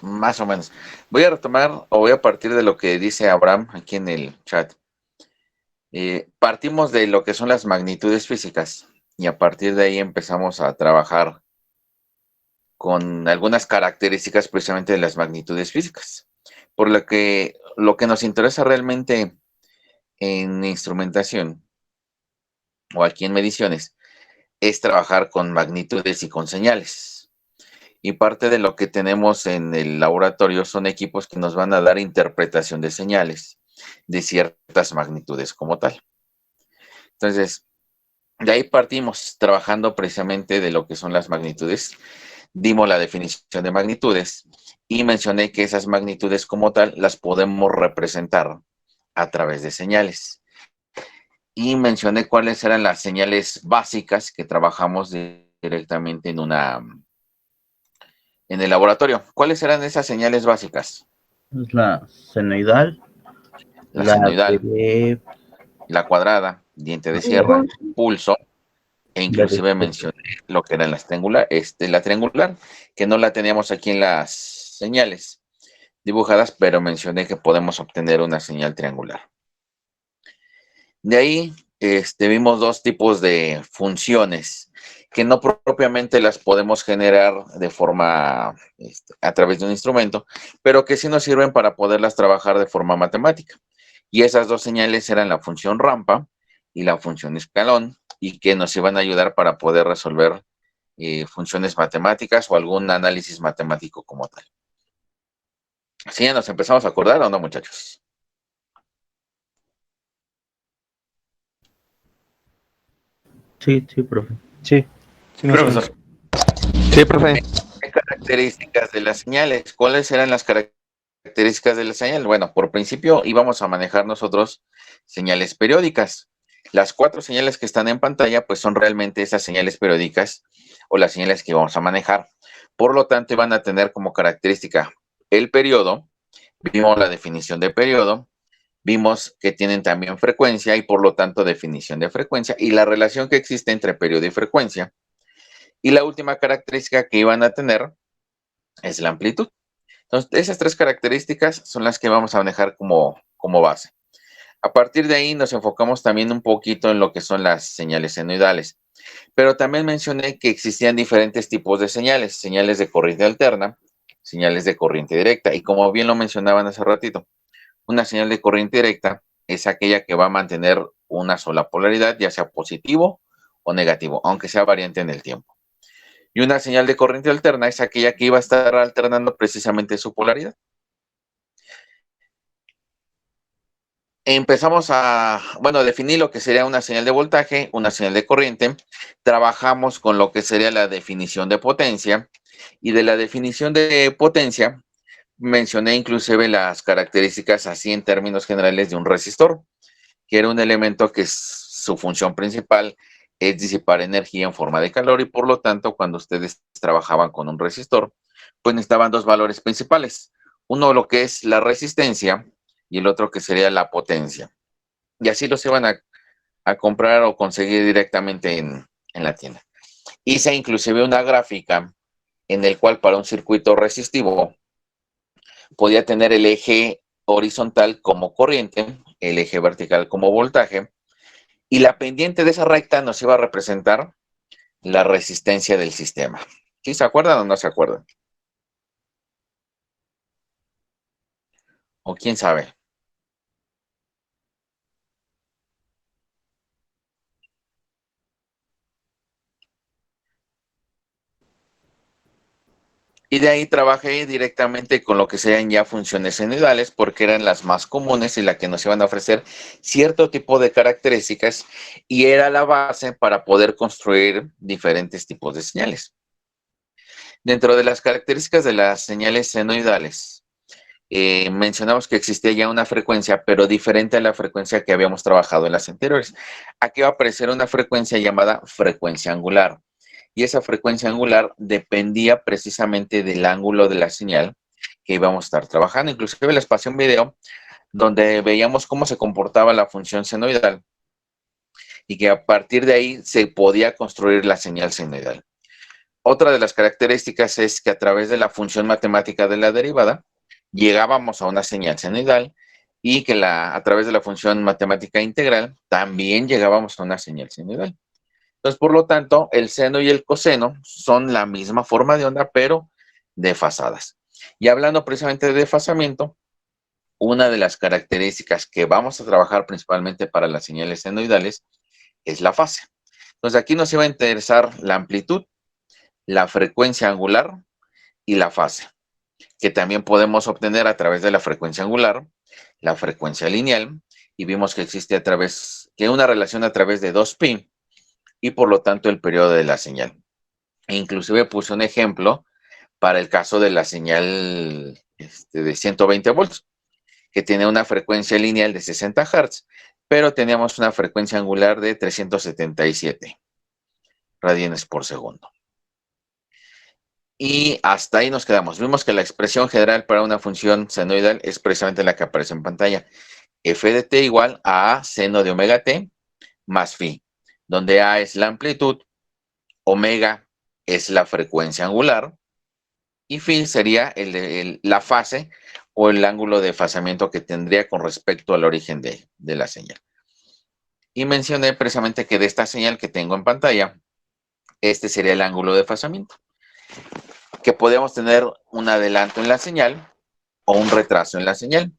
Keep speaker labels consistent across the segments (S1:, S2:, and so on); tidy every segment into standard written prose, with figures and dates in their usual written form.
S1: Más o menos. Voy a retomar o voy a partir de lo que dice Abraham aquí en el chat. Partimos de lo que son las magnitudes físicas y a partir de ahí empezamos a trabajar con algunas características precisamente de las magnitudes físicas. Por lo que nos interesa realmente en instrumentación o aquí en mediciones es trabajar con magnitudes y con señales. Y parte de lo que tenemos en el laboratorio son equipos que nos van a dar interpretación de señales de ciertas magnitudes como tal. Entonces, de ahí partimos trabajando precisamente de lo que son las magnitudes. Dimos la definición de magnitudes y mencioné que esas magnitudes como tal las podemos representar a través de señales. Y mencioné cuáles eran las señales básicas que trabajamos directamente en el laboratorio. ¿Cuáles eran esas señales básicas?
S2: Es la senoidal,
S1: La
S2: la
S1: senoidal,
S2: de
S1: la cuadrada, diente de sierra, pulso, e
S2: la de-
S1: inclusive mencioné lo que era la triangular, que no la teníamos aquí en las señales dibujadas, pero mencioné que podemos obtener una señal triangular. De ahí vimos dos tipos de funciones que no propiamente las podemos generar de forma a través de un instrumento, pero que sí nos sirven para poderlas trabajar de forma matemática. Y esas dos señales eran la función rampa y la función escalón, y que nos iban a ayudar para poder resolver funciones matemáticas o algún análisis matemático como tal. ¿Sí ya nos empezamos a acordar o no, muchachos?
S2: Sí, sí, profe.
S3: Sí, sí, más o
S1: Profesor,
S3: menos. Sí, profe.
S1: ¿qué características de las señales? ¿Cuáles eran las características de la señal? Bueno, por principio íbamos a manejar nosotros señales periódicas. Las cuatro señales que están en pantalla, pues son realmente esas señales periódicas o las señales que vamos a manejar. Por lo tanto, van a tener como característica el periodo. Vimos la definición de periodo. Vimos que tienen también frecuencia y por lo tanto definición de frecuencia y la relación que existe entre periodo y frecuencia. Y la última característica que iban a tener es la amplitud. Entonces, esas tres características son las que vamos a manejar como base. A partir de ahí nos enfocamos también un poquito en lo que son las señales senoidales. Pero también mencioné que existían diferentes tipos de señales, señales de corriente alterna, señales de corriente directa. Y como bien lo mencionaban hace ratito, una señal de corriente directa es aquella que va a mantener una sola polaridad, ya sea positivo o negativo, aunque sea variante en el tiempo. Y una señal de corriente alterna es aquella que iba a estar alternando precisamente su polaridad. Empezamos definir lo que sería una señal de voltaje, una señal de corriente. Trabajamos con lo que sería la definición de potencia. Y de la definición de potencia, mencioné inclusive las características así en términos generales de un resistor, que era un elemento que su función principal es disipar energía en forma de calor y por lo tanto cuando ustedes trabajaban con un resistor, pues necesitaban dos valores principales. Uno lo que es la resistencia y el otro que sería la potencia. Y así los iban a comprar o conseguir directamente en la tienda. Hice inclusive una gráfica en el cual para un circuito resistivo podía tener el eje horizontal como corriente, el eje vertical como voltaje, y la pendiente de esa recta nos iba a representar la resistencia del sistema. ¿Sí se acuerdan o no se acuerdan? ¿O quién sabe? Y de ahí trabajé directamente con lo que serían ya funciones senoidales, porque eran las más comunes y las que nos iban a ofrecer cierto tipo de características y era la base para poder construir diferentes tipos de señales. Dentro de las características de las señales senoidales, mencionamos que existía ya una frecuencia, pero diferente a la frecuencia que habíamos trabajado en las anteriores. Aquí va a aparecer una frecuencia llamada frecuencia angular. Y esa frecuencia angular dependía precisamente del ángulo de la señal que íbamos a estar trabajando. Inclusive les pasé un video donde veíamos cómo se comportaba la función senoidal y que a partir de ahí se podía construir la señal senoidal. Otra de las características es que a través de la función matemática de la derivada llegábamos a una señal senoidal y que a través de la función matemática integral también llegábamos a una señal senoidal. Entonces, por lo tanto, el seno y el coseno son la misma forma de onda, pero desfasadas. Y hablando precisamente de desfasamiento, una de las características que vamos a trabajar principalmente para las señales senoidales es la fase. Entonces, aquí nos iba a interesar la amplitud, la frecuencia angular y la fase, que también podemos obtener a través de la frecuencia angular, la frecuencia lineal, y vimos que existe una relación a través de 2pi, y por lo tanto el periodo de la señal. E inclusive puse un ejemplo para el caso de la señal de 120 volts, que tiene una frecuencia lineal de 60 Hz, pero teníamos una frecuencia angular de 377 radianes por segundo. Y hasta ahí nos quedamos. Vimos que la expresión general para una función senoidal es precisamente la que aparece en pantalla. F de t igual a seno de omega t más phi, donde a es la amplitud, omega es la frecuencia angular y phi sería la fase o el ángulo de desfasamiento que tendría con respecto al origen de la señal. Y mencioné precisamente que de esta señal que tengo en pantalla, este sería el ángulo de desfasamiento, que podemos tener un adelanto en la señal o un retraso en la señal.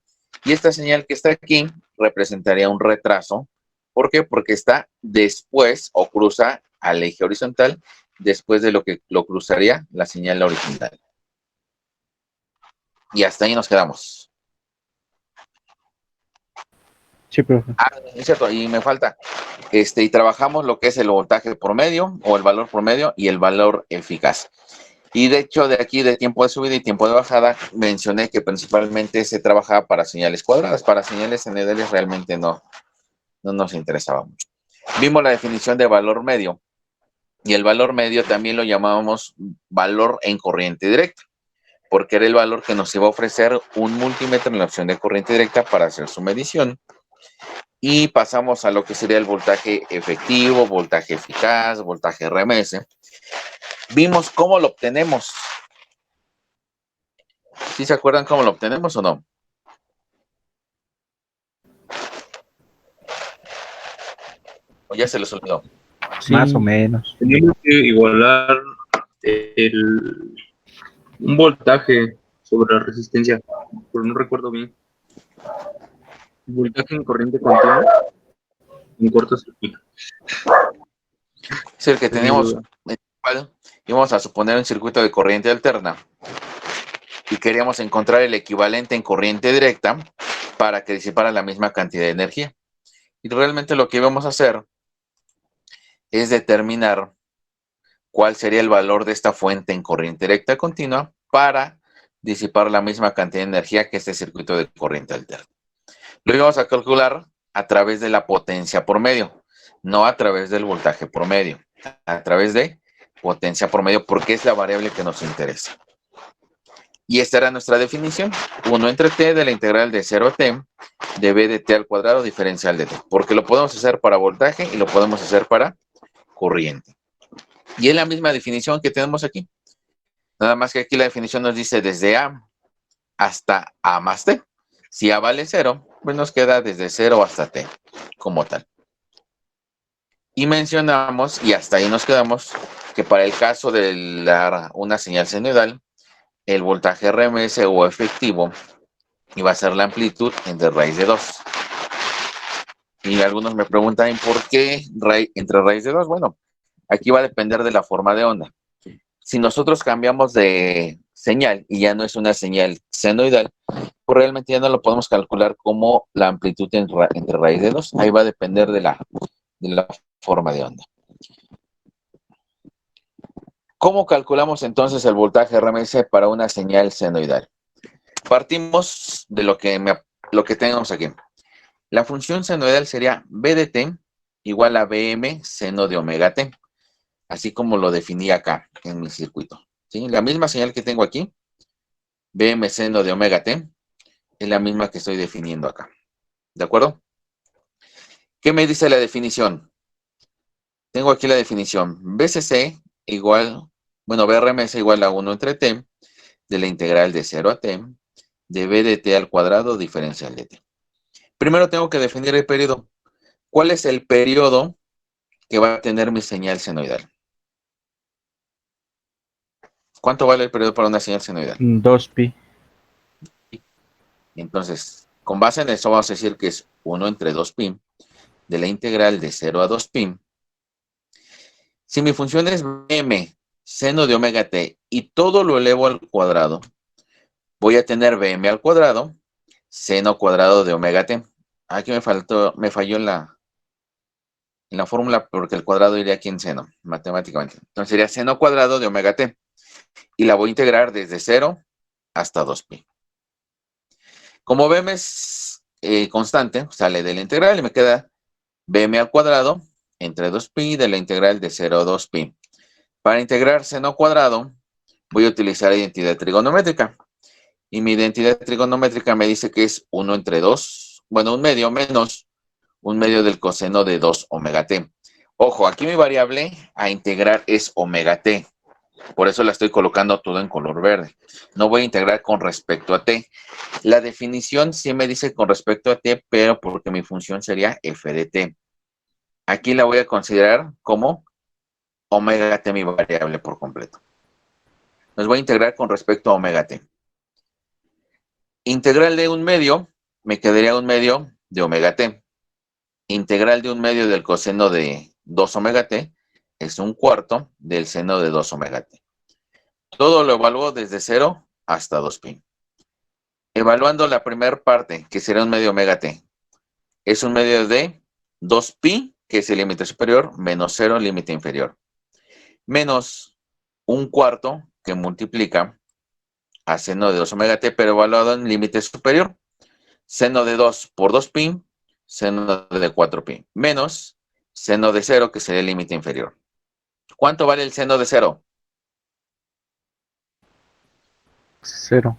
S1: Y esta señal que está aquí representaría un retraso. ¿Por qué? Porque está después o cruza al eje horizontal después de lo que lo cruzaría la señal horizontal. Y hasta ahí nos quedamos.
S3: Sí, profe.
S1: Es cierto, y me falta. Y trabajamos lo que es el voltaje promedio o el valor promedio y el valor eficaz. Y de hecho, de aquí, de tiempo de subida y tiempo de bajada, mencioné que principalmente se trabajaba para señales cuadradas. Para señales senoidales realmente no nos interesaba mucho. Vimos la definición de valor medio. Y el valor medio también lo llamábamos valor en corriente directa, porque era el valor que nos iba a ofrecer un multímetro en la opción de corriente directa para hacer su medición. Y pasamos a lo que sería el voltaje efectivo, voltaje eficaz, voltaje RMS. Vimos cómo lo obtenemos. ¿Sí se acuerdan cómo lo obtenemos o no? ¿O ya se les olvidó?
S2: Sí,
S3: Más o menos.
S4: Tenemos que igualar un voltaje sobre la resistencia, pero no recuerdo bien. Voltaje en corriente continua en cortocircuito.
S1: Es el que teníamos, y vamos a suponer un circuito de corriente alterna y queríamos encontrar el equivalente en corriente directa para que disipara la misma cantidad de energía. Y realmente lo que íbamos a hacer es determinar cuál sería el valor de esta fuente en corriente directa continua para disipar la misma cantidad de energía que este circuito de corriente alterna. Lo íbamos a calcular a través de la potencia por medio, no a través del voltaje por medio, a través de potencia por medio, porque es la variable que nos interesa. Y esta era nuestra definición, 1 entre t de la integral de 0 a t de b de t al cuadrado diferencial de t, porque lo podemos hacer para voltaje y lo podemos hacer para corriente. Y es la misma definición que tenemos aquí, nada más que aquí la definición nos dice desde a hasta a más t. Si a vale 0, pues nos queda desde 0 hasta t como tal. Y mencionamos, y hasta ahí nos quedamos, que para el caso de una señal senoidal, el voltaje RMS o efectivo iba a ser la amplitud entre raíz de 2. Y algunos me preguntan, ¿por qué entre raíz de 2? Bueno, aquí va a depender de la forma de onda. Si nosotros cambiamos de señal y ya no es una señal senoidal, pues realmente ya no lo podemos calcular como la amplitud entre raíz de 2. Ahí va a depender de la forma de onda. ¿Cómo calculamos entonces el voltaje RMS para una señal senoidal? Partimos de lo que tenemos aquí. La función senoidal sería b de t igual a bm seno de omega t, así como lo definí acá en mi circuito. ¿Sí? La misma señal que tengo aquí, bm seno de omega t, es la misma que estoy definiendo acá. ¿De acuerdo? ¿Qué me dice la definición? Tengo aquí la definición. BCC igual Bueno, BRMS igual a 1 entre t de la integral de 0 a t de b de t al cuadrado diferencial de t. Primero tengo que definir el periodo. ¿Cuál es el periodo que va a tener mi señal senoidal? ¿Cuánto vale el periodo para una señal senoidal?
S3: 2pi.
S1: Entonces, con base en eso vamos a decir que es 1 entre 2pi de la integral de 0 a 2pi. Si mi función es bm, seno de omega t, y todo lo elevo al cuadrado, voy a tener bm al cuadrado, seno cuadrado de omega t. Aquí me falló en la fórmula porque el cuadrado iría aquí en seno, matemáticamente. Entonces sería seno cuadrado de omega t. Y la voy a integrar desde 0 hasta 2pi. Como bm es constante, sale de la integral y me queda bm al cuadrado entre 2pi de la integral de 0 a 2pi. Para integrar seno cuadrado, voy a utilizar identidad trigonométrica. Y mi identidad trigonométrica me dice que es 1 entre 2, bueno, un medio menos un medio del coseno de 2 omega t. Ojo, aquí mi variable a integrar es omega t. Por eso la estoy colocando todo en color verde. No voy a integrar con respecto a t. La definición sí me dice con respecto a t, pero porque mi función sería f de t. Aquí la voy a considerar como omega t mi variable por completo. Nos voy a integrar con respecto a omega t. Integral de un medio, me quedaría un medio de omega t. Integral de un medio del coseno de 2 omega t es un cuarto del seno de 2 omega t. Todo lo evalúo desde 0 hasta 2pi. Evaluando la primera parte, que será un medio omega t, es un medio de 2pi, que es el límite superior, menos 0, límite inferior. Menos un cuarto, que multiplica a seno de 2 omega t, pero evaluado en límite superior. Seno de 2 por 2pi, seno de 4pi, menos seno de 0, que sería el límite inferior. ¿Cuánto vale el seno de 0?
S3: 0.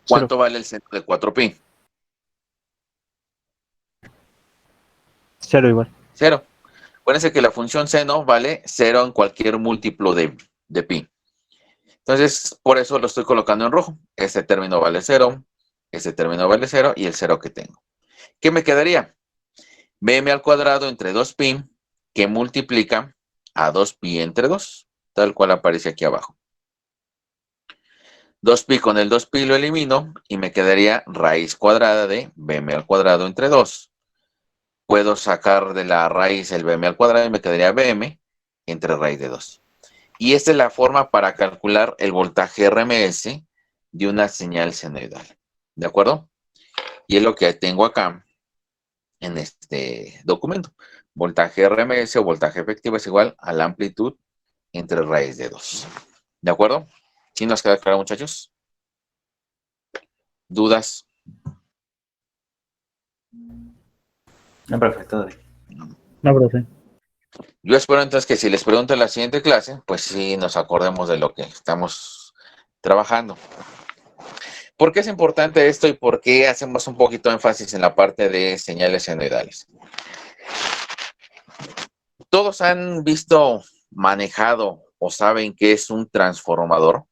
S1: ¿Cuánto vale el seno de 4pi?
S3: 0 igual.
S1: 0. Acuérdense que la función seno vale 0 en cualquier múltiplo de pi. Entonces, por eso lo estoy colocando en rojo. Este término vale 0, este término vale 0 y el 0 que tengo. ¿Qué me quedaría? Bm al cuadrado entre 2pi, que multiplica a 2pi entre 2, tal cual aparece aquí abajo. 2pi con el 2pi lo elimino y me quedaría raíz cuadrada de bm al cuadrado entre 2. Puedo sacar de la raíz el bm al cuadrado y me quedaría bm entre raíz de 2. Y esta es la forma para calcular el voltaje RMS de una señal senoidal. ¿De acuerdo? Y es lo que tengo acá en este documento. Voltaje RMS o voltaje efectivo es igual a la amplitud entre raíz de 2. ¿De acuerdo? ¿Sí nos queda claro, muchachos? ¿Dudas?
S5: No, perfecto.
S3: No, profe.
S1: Yo espero entonces que si les pregunto en la siguiente clase, pues sí nos acordemos de lo que estamos trabajando. ¿Por qué es importante esto y por qué hacemos un poquito de énfasis en la parte de señales senoidales? ¿Todos han visto, manejado o saben qué es un transformador?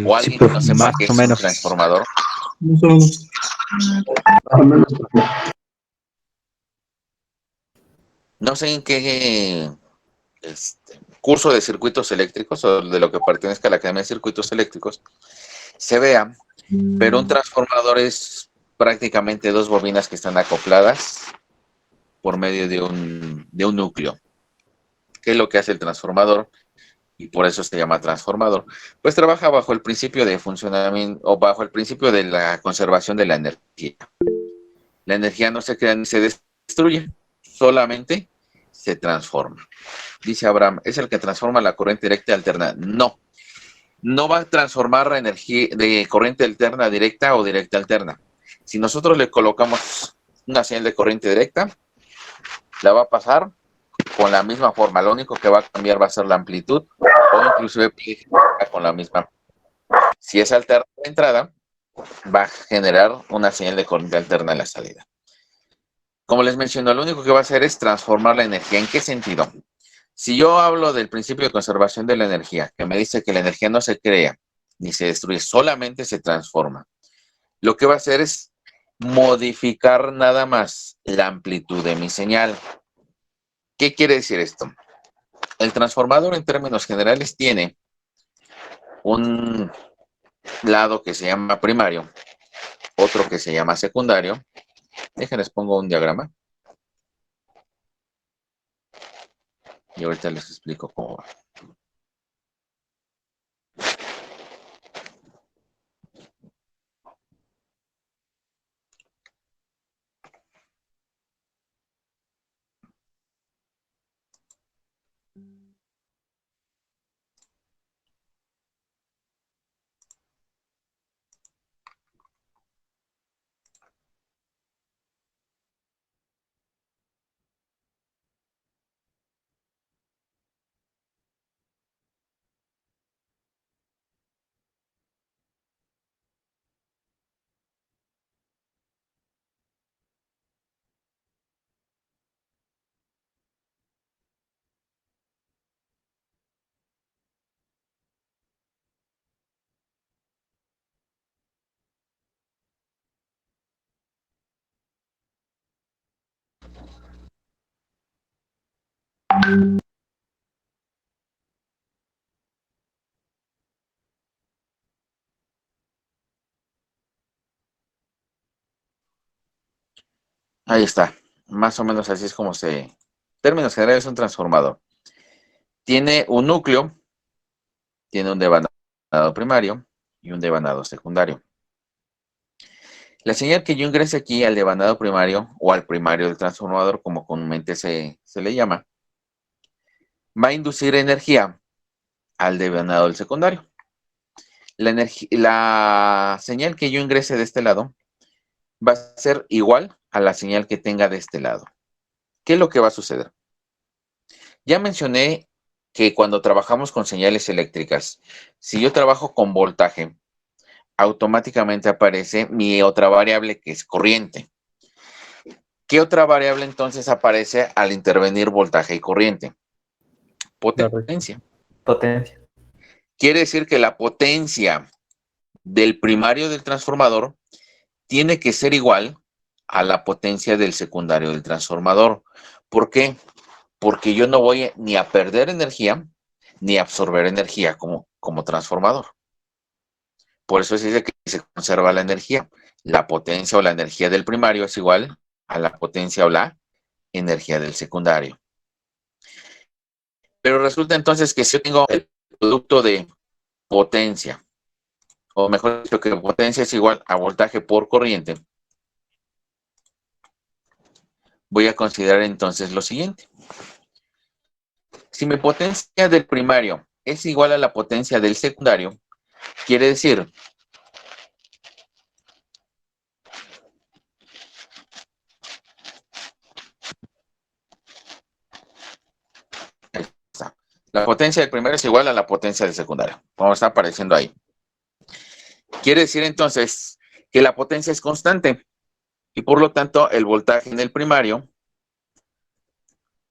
S1: ¿O alguien que no sepa
S3: más
S1: qué
S3: o
S1: es un
S3: menos.
S1: transformador?
S4: Más o menos.
S1: No sé en qué curso de circuitos eléctricos o de lo que pertenezca a la Academia de Circuitos Eléctricos se vea, pero un transformador es prácticamente dos bobinas que están acopladas por medio de un núcleo. ¿Qué es lo que hace el transformador? Y por eso se llama transformador. Pues trabaja bajo el principio de funcionamiento o bajo el principio de la conservación de la energía. La energía no se crea ni se destruye, solamente se transforma. Dice Abraham, ¿es el que transforma la corriente directa alterna? No, no va a transformar la energía de corriente alterna directa o directa alterna. Si nosotros le colocamos una señal de corriente directa, la va a pasar con la misma forma. Lo único que va a cambiar va a ser la amplitud o inclusive con la misma. Si es alterna la entrada, va a generar una señal de corriente alterna en la salida. como les menciono, lo único que va a hacer es transformar la energía. ¿En qué sentido? Si yo hablo del principio de conservación de la energía, que me dice que la energía no se crea ni se destruye, solamente se transforma, lo que va a hacer es modificar nada más la amplitud de mi señal. ¿Qué quiere decir esto? El transformador en términos generales tiene un lado que se llama primario, otro que se llama secundario. Déjenles pongo un diagrama y ahorita les explico cómo va. Ahí está. Más o menos así es como se... En términos generales, un transformador. Tiene un núcleo, tiene un devanado primario y un devanado secundario. La señal que yo ingrese aquí al devanado primario o al primario del transformador, como comúnmente se le llama, va a inducir energía al devanado del secundario. La señal que yo ingrese de este lado va a ser igual a la señal que tenga de este lado. ¿Qué es lo que va a suceder? Ya mencioné que cuando trabajamos con señales eléctricas, si yo trabajo con voltaje, automáticamente aparece mi otra variable que es corriente. ¿Qué otra variable entonces aparece al intervenir voltaje y corriente? Potencia.
S5: Potencia.
S1: Quiere decir que la potencia del primario del transformador tiene que ser igual a la potencia del secundario del transformador. ¿Por qué? Porque yo no voy ni a perder energía ni a absorber energía como transformador. Por eso se dice que se conserva la energía. La potencia o la energía del primario es igual a la potencia o la energía del secundario. Pero resulta entonces que si yo tengo el producto de potencia, o mejor dicho, que potencia es igual a voltaje por corriente, voy a considerar entonces lo siguiente. Si mi potencia del primario es igual a la potencia del secundario, quiere decir la potencia del primario es igual a la potencia del secundario, como está apareciendo ahí. Quiere decir entonces que la potencia es constante y por lo tanto el voltaje en el primario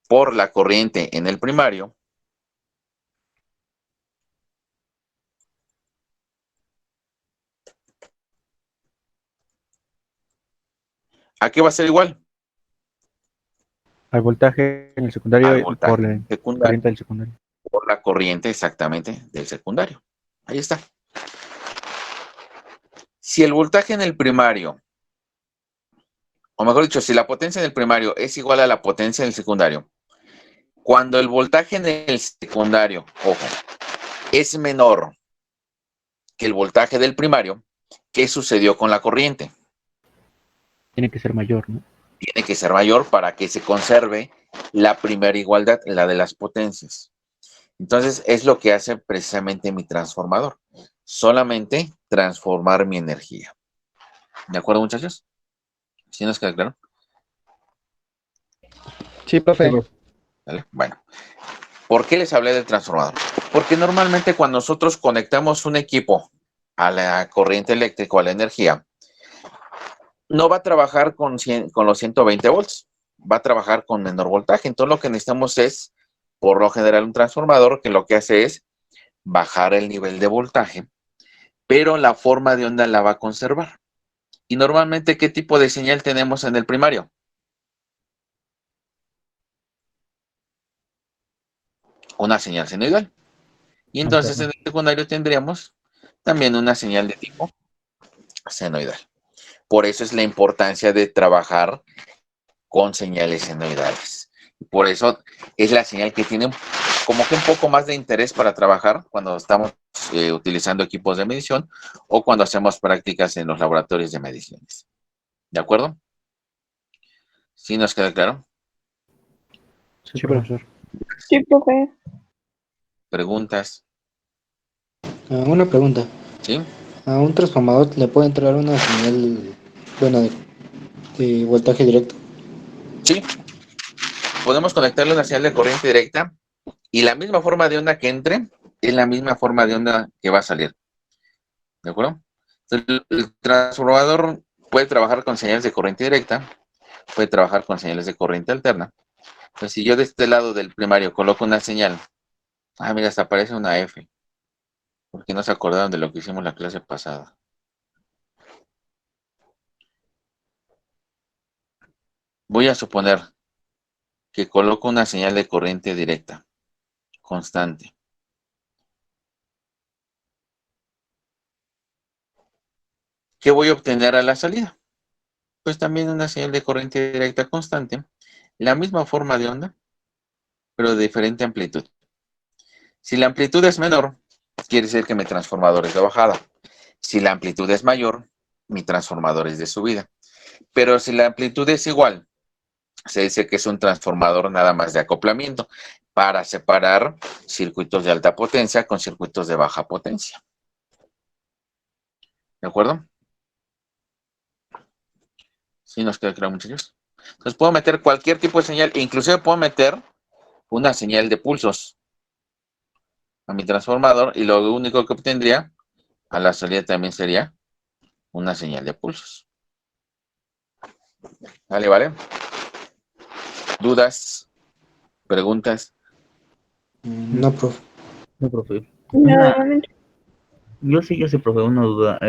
S1: por la corriente en el primario ¿a qué va a ser igual?
S3: Al voltaje en el secundario
S1: Al
S3: y
S1: voltaje
S3: por la
S1: secundario
S3: corriente del secundario.
S1: por la corriente exactamente del secundario. Ahí está. Si el voltaje en el primario, o mejor dicho, si la potencia en el primario es igual a la potencia en el secundario, cuando el voltaje en el secundario, ojo, es menor que el voltaje del primario, ¿qué sucedió con la corriente?
S3: Tiene que ser mayor, ¿no?
S1: Tiene que ser mayor para que se conserve la primera igualdad, la de las potencias. Entonces, es lo que hace precisamente mi transformador. Solamente transformar mi energía. ¿De acuerdo, muchachos? ¿Sí nos queda claro?
S6: Sí, profe.
S1: ¿Vale? Bueno, ¿por qué les hablé del transformador? Porque normalmente cuando nosotros conectamos un equipo a la corriente eléctrica o a la energía, no va a trabajar con los 120 volts, va a trabajar con menor voltaje. Entonces lo que necesitamos es, por lo general, un transformador que lo que hace es bajar el nivel de voltaje, pero la forma de onda la va a conservar. Y normalmente, ¿qué tipo de señal tenemos en el primario? Una señal senoidal. Y entonces en el secundario tendríamos también una señal de tipo senoidal. Por eso es la importancia de trabajar con señales senoidales. Por eso es la señal que tiene como que un poco más de interés para trabajar cuando estamos utilizando equipos de medición o cuando hacemos prácticas en los laboratorios de mediciones. ¿De acuerdo? ¿Sí nos queda claro?
S3: Sí, profesor.
S6: Sí, profe.
S1: ¿Preguntas?
S7: Una pregunta.
S1: ¿Sí?
S7: ¿A un transformador le puede entrar una señal, bueno, de voltaje directo?
S1: Sí. Podemos conectarle una señal de corriente directa y la misma forma de onda que entre es la misma forma de onda que va a salir. ¿De acuerdo? Entonces, el transformador puede trabajar con señales de corriente directa, puede trabajar con señales de corriente alterna. Entonces, si yo de este lado del primario coloco una señal, mira, hasta aparece una F, porque no se acordaron de lo que hicimos la clase pasada. Voy a suponer que coloco una señal de corriente directa, constante. ¿Qué voy a obtener a la salida? Pues también una señal de corriente directa constante, la misma forma de onda, pero de diferente amplitud. Si la amplitud es menor, quiere decir que mi transformador es de bajada. Si la amplitud es mayor, mi transformador es de subida. Pero si la amplitud es igual, se dice que es un transformador nada más de acoplamiento para separar circuitos de alta potencia con circuitos de baja potencia. ¿De acuerdo? ¿Sí nos queda claro, muchachos? Entonces puedo meter cualquier tipo de señal, e inclusive puedo meter una señal de pulsos a mi transformador y lo único que obtendría a la salida también sería una señal de pulsos. Vale, vale. ¿Dudas? ¿Preguntas?
S7: No, profe.
S2: No, profe.
S6: Nada, nuevamente.
S2: Yo sí, profe, una duda.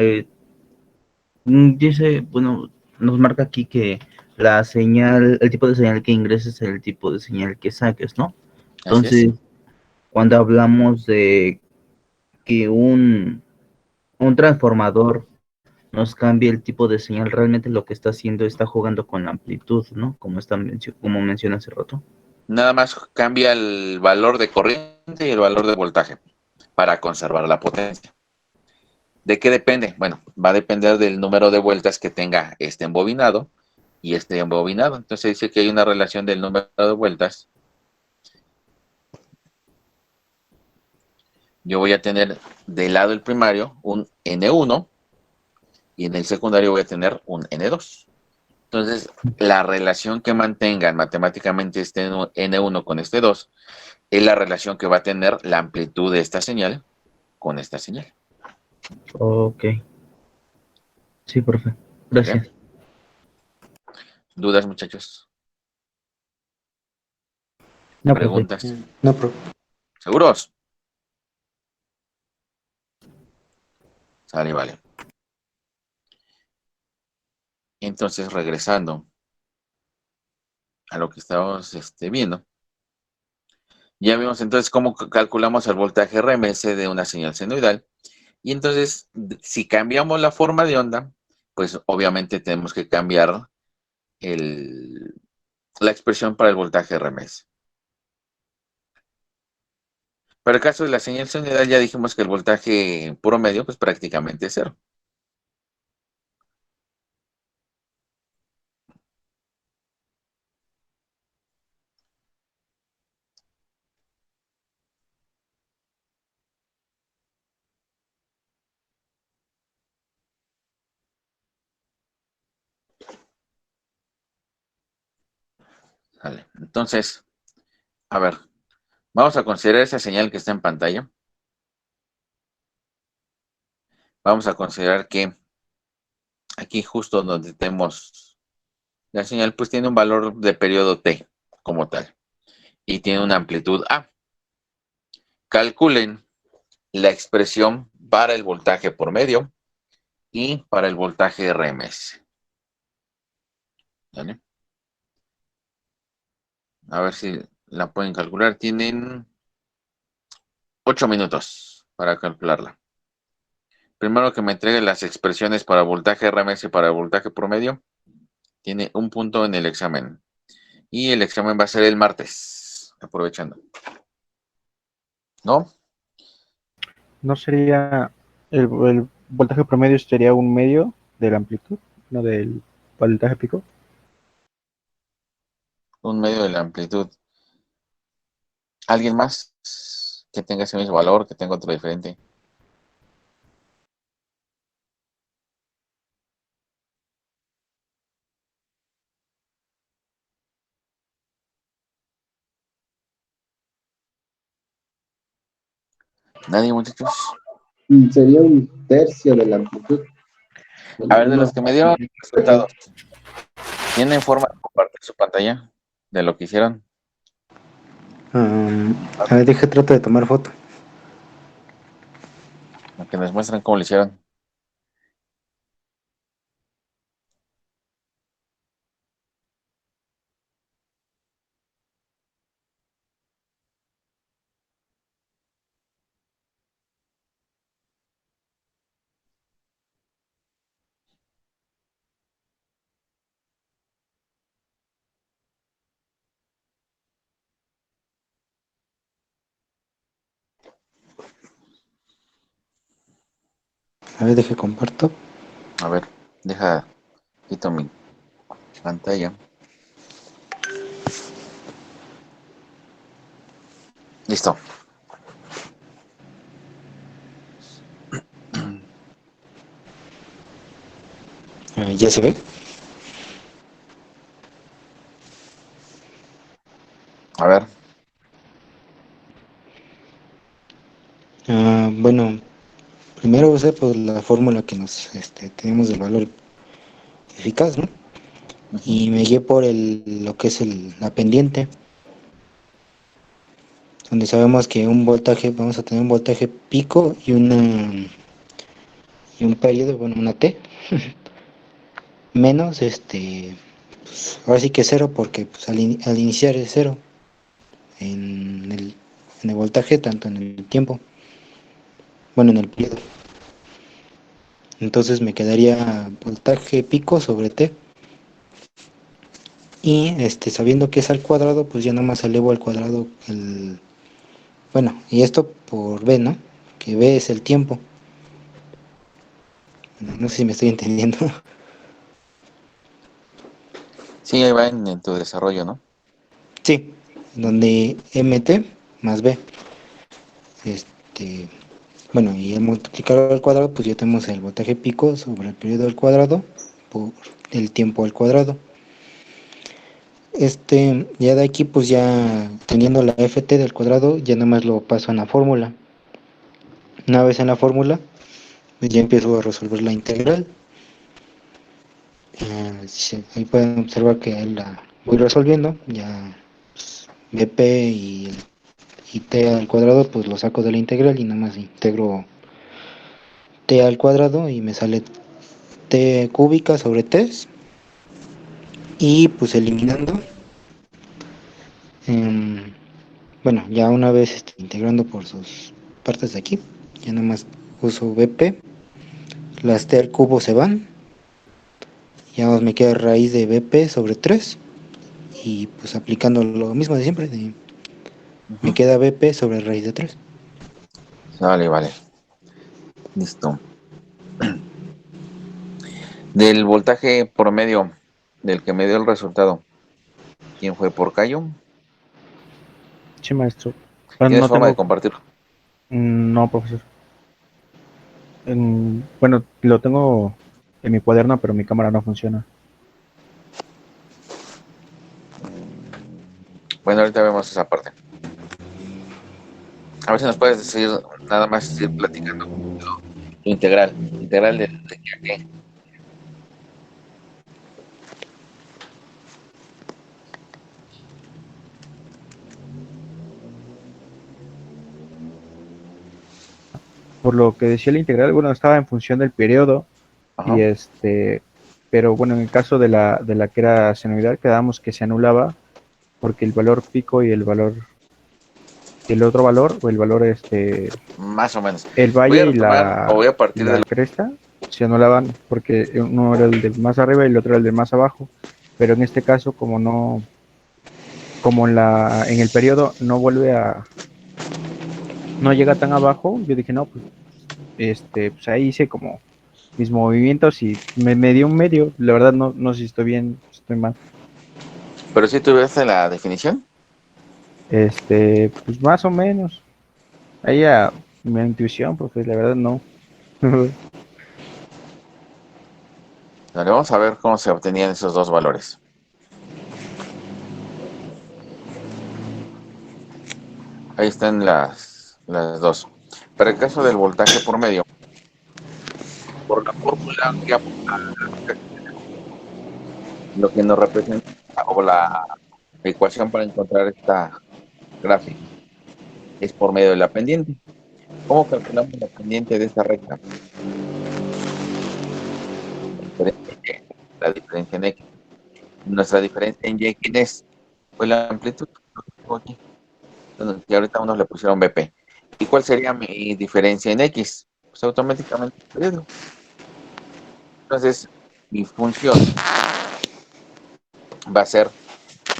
S2: Dice, bueno, nos marca aquí que la señal, el tipo de señal que ingreses es el tipo de señal que saques, ¿no?
S1: Así es.
S2: Entonces, cuando hablamos de que un transformador nos cambie el tipo de señal, realmente lo que está haciendo está jugando con la amplitud, ¿no? Como menciona hace rato.
S1: Nada más cambia el valor de corriente y el valor de voltaje para conservar la potencia. ¿De qué depende? Bueno, va a depender del número de vueltas que tenga este embobinado y este embobinado. Entonces dice que hay una relación del número de vueltas. Yo voy a tener del lado del primario un N1 y en el secundario voy a tener un N2. Entonces, la relación que mantengan matemáticamente este N1 con este 2 es la relación que va a tener la amplitud de esta señal con esta señal.
S2: Ok. Sí, profe. Gracias.
S1: ¿Ok? ¿Dudas, muchachos?
S2: No, profe.
S1: ¿Preguntas?
S7: No, profe.
S1: ¿Seguros? Sale, vale. Entonces, regresando a lo que estábamos viendo, ya vimos entonces cómo calculamos el voltaje RMS de una señal senoidal. Y entonces, si cambiamos la forma de onda, pues obviamente tenemos que cambiar la expresión para el voltaje RMS. Para el caso de la señal senoidal ya dijimos que el voltaje promedio pues prácticamente es cero. Vale. Entonces, a ver, vamos a considerar esa señal que está en pantalla. Vamos a considerar que aquí justo donde tenemos la señal, pues tiene un valor de periodo T como tal y tiene una amplitud A. Calculen la expresión para el voltaje por medio y para el voltaje RMS. ¿Vale? A ver si la pueden calcular. Tienen 8 minutos para calcularla. Primero que me entregue las expresiones para voltaje RMS y para voltaje promedio. Tiene un punto en el examen. Y el examen va a ser el martes. Aprovechando. ¿No?
S3: ¿No sería el voltaje promedio sería un medio de la amplitud, no del voltaje pico?
S1: Un medio de la amplitud. ¿Alguien más que tenga ese mismo valor, que tenga otro diferente? ¿Nadie, muchachos?
S8: Sería un tercio de la amplitud.
S1: A ver, de los que me dieron resultados, ¿tienen forma de compartir su pantalla de lo que hicieron?
S7: A ver, deje, trato de tomar foto.
S1: Que nos muestran cómo lo hicieron.
S7: A ver, deje, comparto.
S1: A ver, deja, quito mi pantalla. Listo.
S7: ¿Ya se ve?
S1: A ver,
S7: Bueno, primero usé pues la fórmula que nos tenemos del valor eficaz, ¿no? Y me guié por lo que es la pendiente, donde sabemos que un voltaje, vamos a tener un voltaje pico y un periodo, bueno, una T, menos pues, ahora sí que cero, porque pues, al iniciar es cero en el voltaje, tanto en el tiempo, bueno, en el periodo. Entonces me quedaría voltaje pico sobre T. Y sabiendo que es al cuadrado, pues ya nada más elevo al cuadrado bueno, y esto por B, ¿no? Que B es el tiempo. No sé si me estoy entendiendo.
S1: sí, ahí va en tu desarrollo, ¿no?
S7: Sí, donde MT más B. Este, bueno, y al multiplicarlo al cuadrado, pues ya tenemos el voltaje pico sobre el periodo al cuadrado por el tiempo al cuadrado. Ya de aquí, pues ya teniendo la FT del cuadrado, ya nada más lo paso en la fórmula. Una vez en la fórmula, pues ya empiezo a resolver la integral. Sí, ahí pueden observar que la voy resolviendo. Ya pues, BP y T al cuadrado, pues lo saco de la integral y nada más integro T al cuadrado y me sale T cúbica sobre T. Y pues eliminando, em, bueno, ya una vez integrando por sus partes de aquí, ya nada más uso BP, las T al cubo se van, ya más me queda raíz de BP sobre 3 y pues aplicando lo mismo de siempre, me queda BP sobre raíz de 3.
S1: Vale, vale. Listo. Del voltaje promedio del que me dio el resultado, ¿quién fue por Cayo?
S3: Sí, maestro. Pero
S1: ¿Tienes
S3: no
S1: forma de
S3: tengo.
S1: compartirlo?
S3: No, profesor. Bueno, lo tengo en mi cuaderno, pero mi cámara no funciona.
S1: Bueno, ahorita vemos esa parte. A ver si nos puedes decir, nada más ir platicando. Tu integral. Integral de qué a qué.
S3: por lo que decía la integral, bueno, estaba en función del periodo
S1: Ajá.
S3: y pero bueno, en el caso de la que era senoidal, quedábamos que se anulaba porque el valor pico y el otro valor, o el valor,
S1: Más o menos.
S3: el
S1: Voy a
S3: valle
S1: retomar o voy a
S3: y
S1: partir de
S3: la cresta, se anulaban porque uno era el de más arriba y el otro era el de más abajo. Pero en este caso, como no, como en el periodo no no llega tan abajo, yo dije, no, pues, pues ahí hice como mis movimientos y me dio un medio. La verdad no sé si estoy bien, si estoy mal.
S1: Pero si tuviste la definición.
S3: Pues más o menos. Ahí a mi intuición, pues la verdad no.
S1: Vale, vamos a ver cómo se obtenían esos dos valores. Ahí están las dos. Para el caso del voltaje por medio, por la fórmula que lo que nos representa o la ecuación para encontrar esta gráfica es por medio de la pendiente. ¿Cómo calculamos la pendiente de esta recta? La diferencia en X. Nuestra diferencia en Y, ¿quién es? Pues la amplitud. Aquí. Y ahorita unos le pusieron BP. ¿Y cuál sería mi diferencia en X? Pues automáticamente el periodo. Entonces, mi función va a ser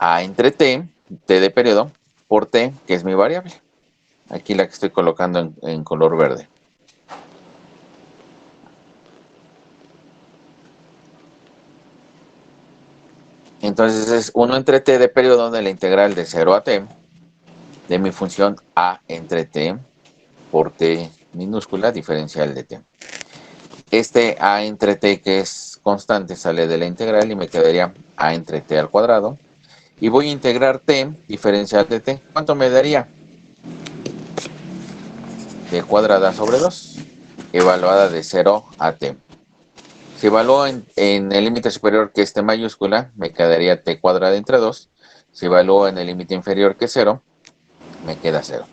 S1: A entre T de periodo, por T, que es mi variable. Aquí la que estoy colocando en color verde. Entonces es 1 entre T de periodo de la integral de 0 a T de mi función A entre T por T minúscula diferencial de T. Este A entre T, que es constante, sale de la integral y me quedaría A entre T al cuadrado. Y voy a integrar T diferencial de T. ¿Cuánto me daría? T cuadrada sobre 2, evaluada de 0 a T. Si evalúo en el límite superior, que es T mayúscula, me quedaría T cuadrada entre 2. Si evalúo en el límite inferior, que es 0, me queda 0.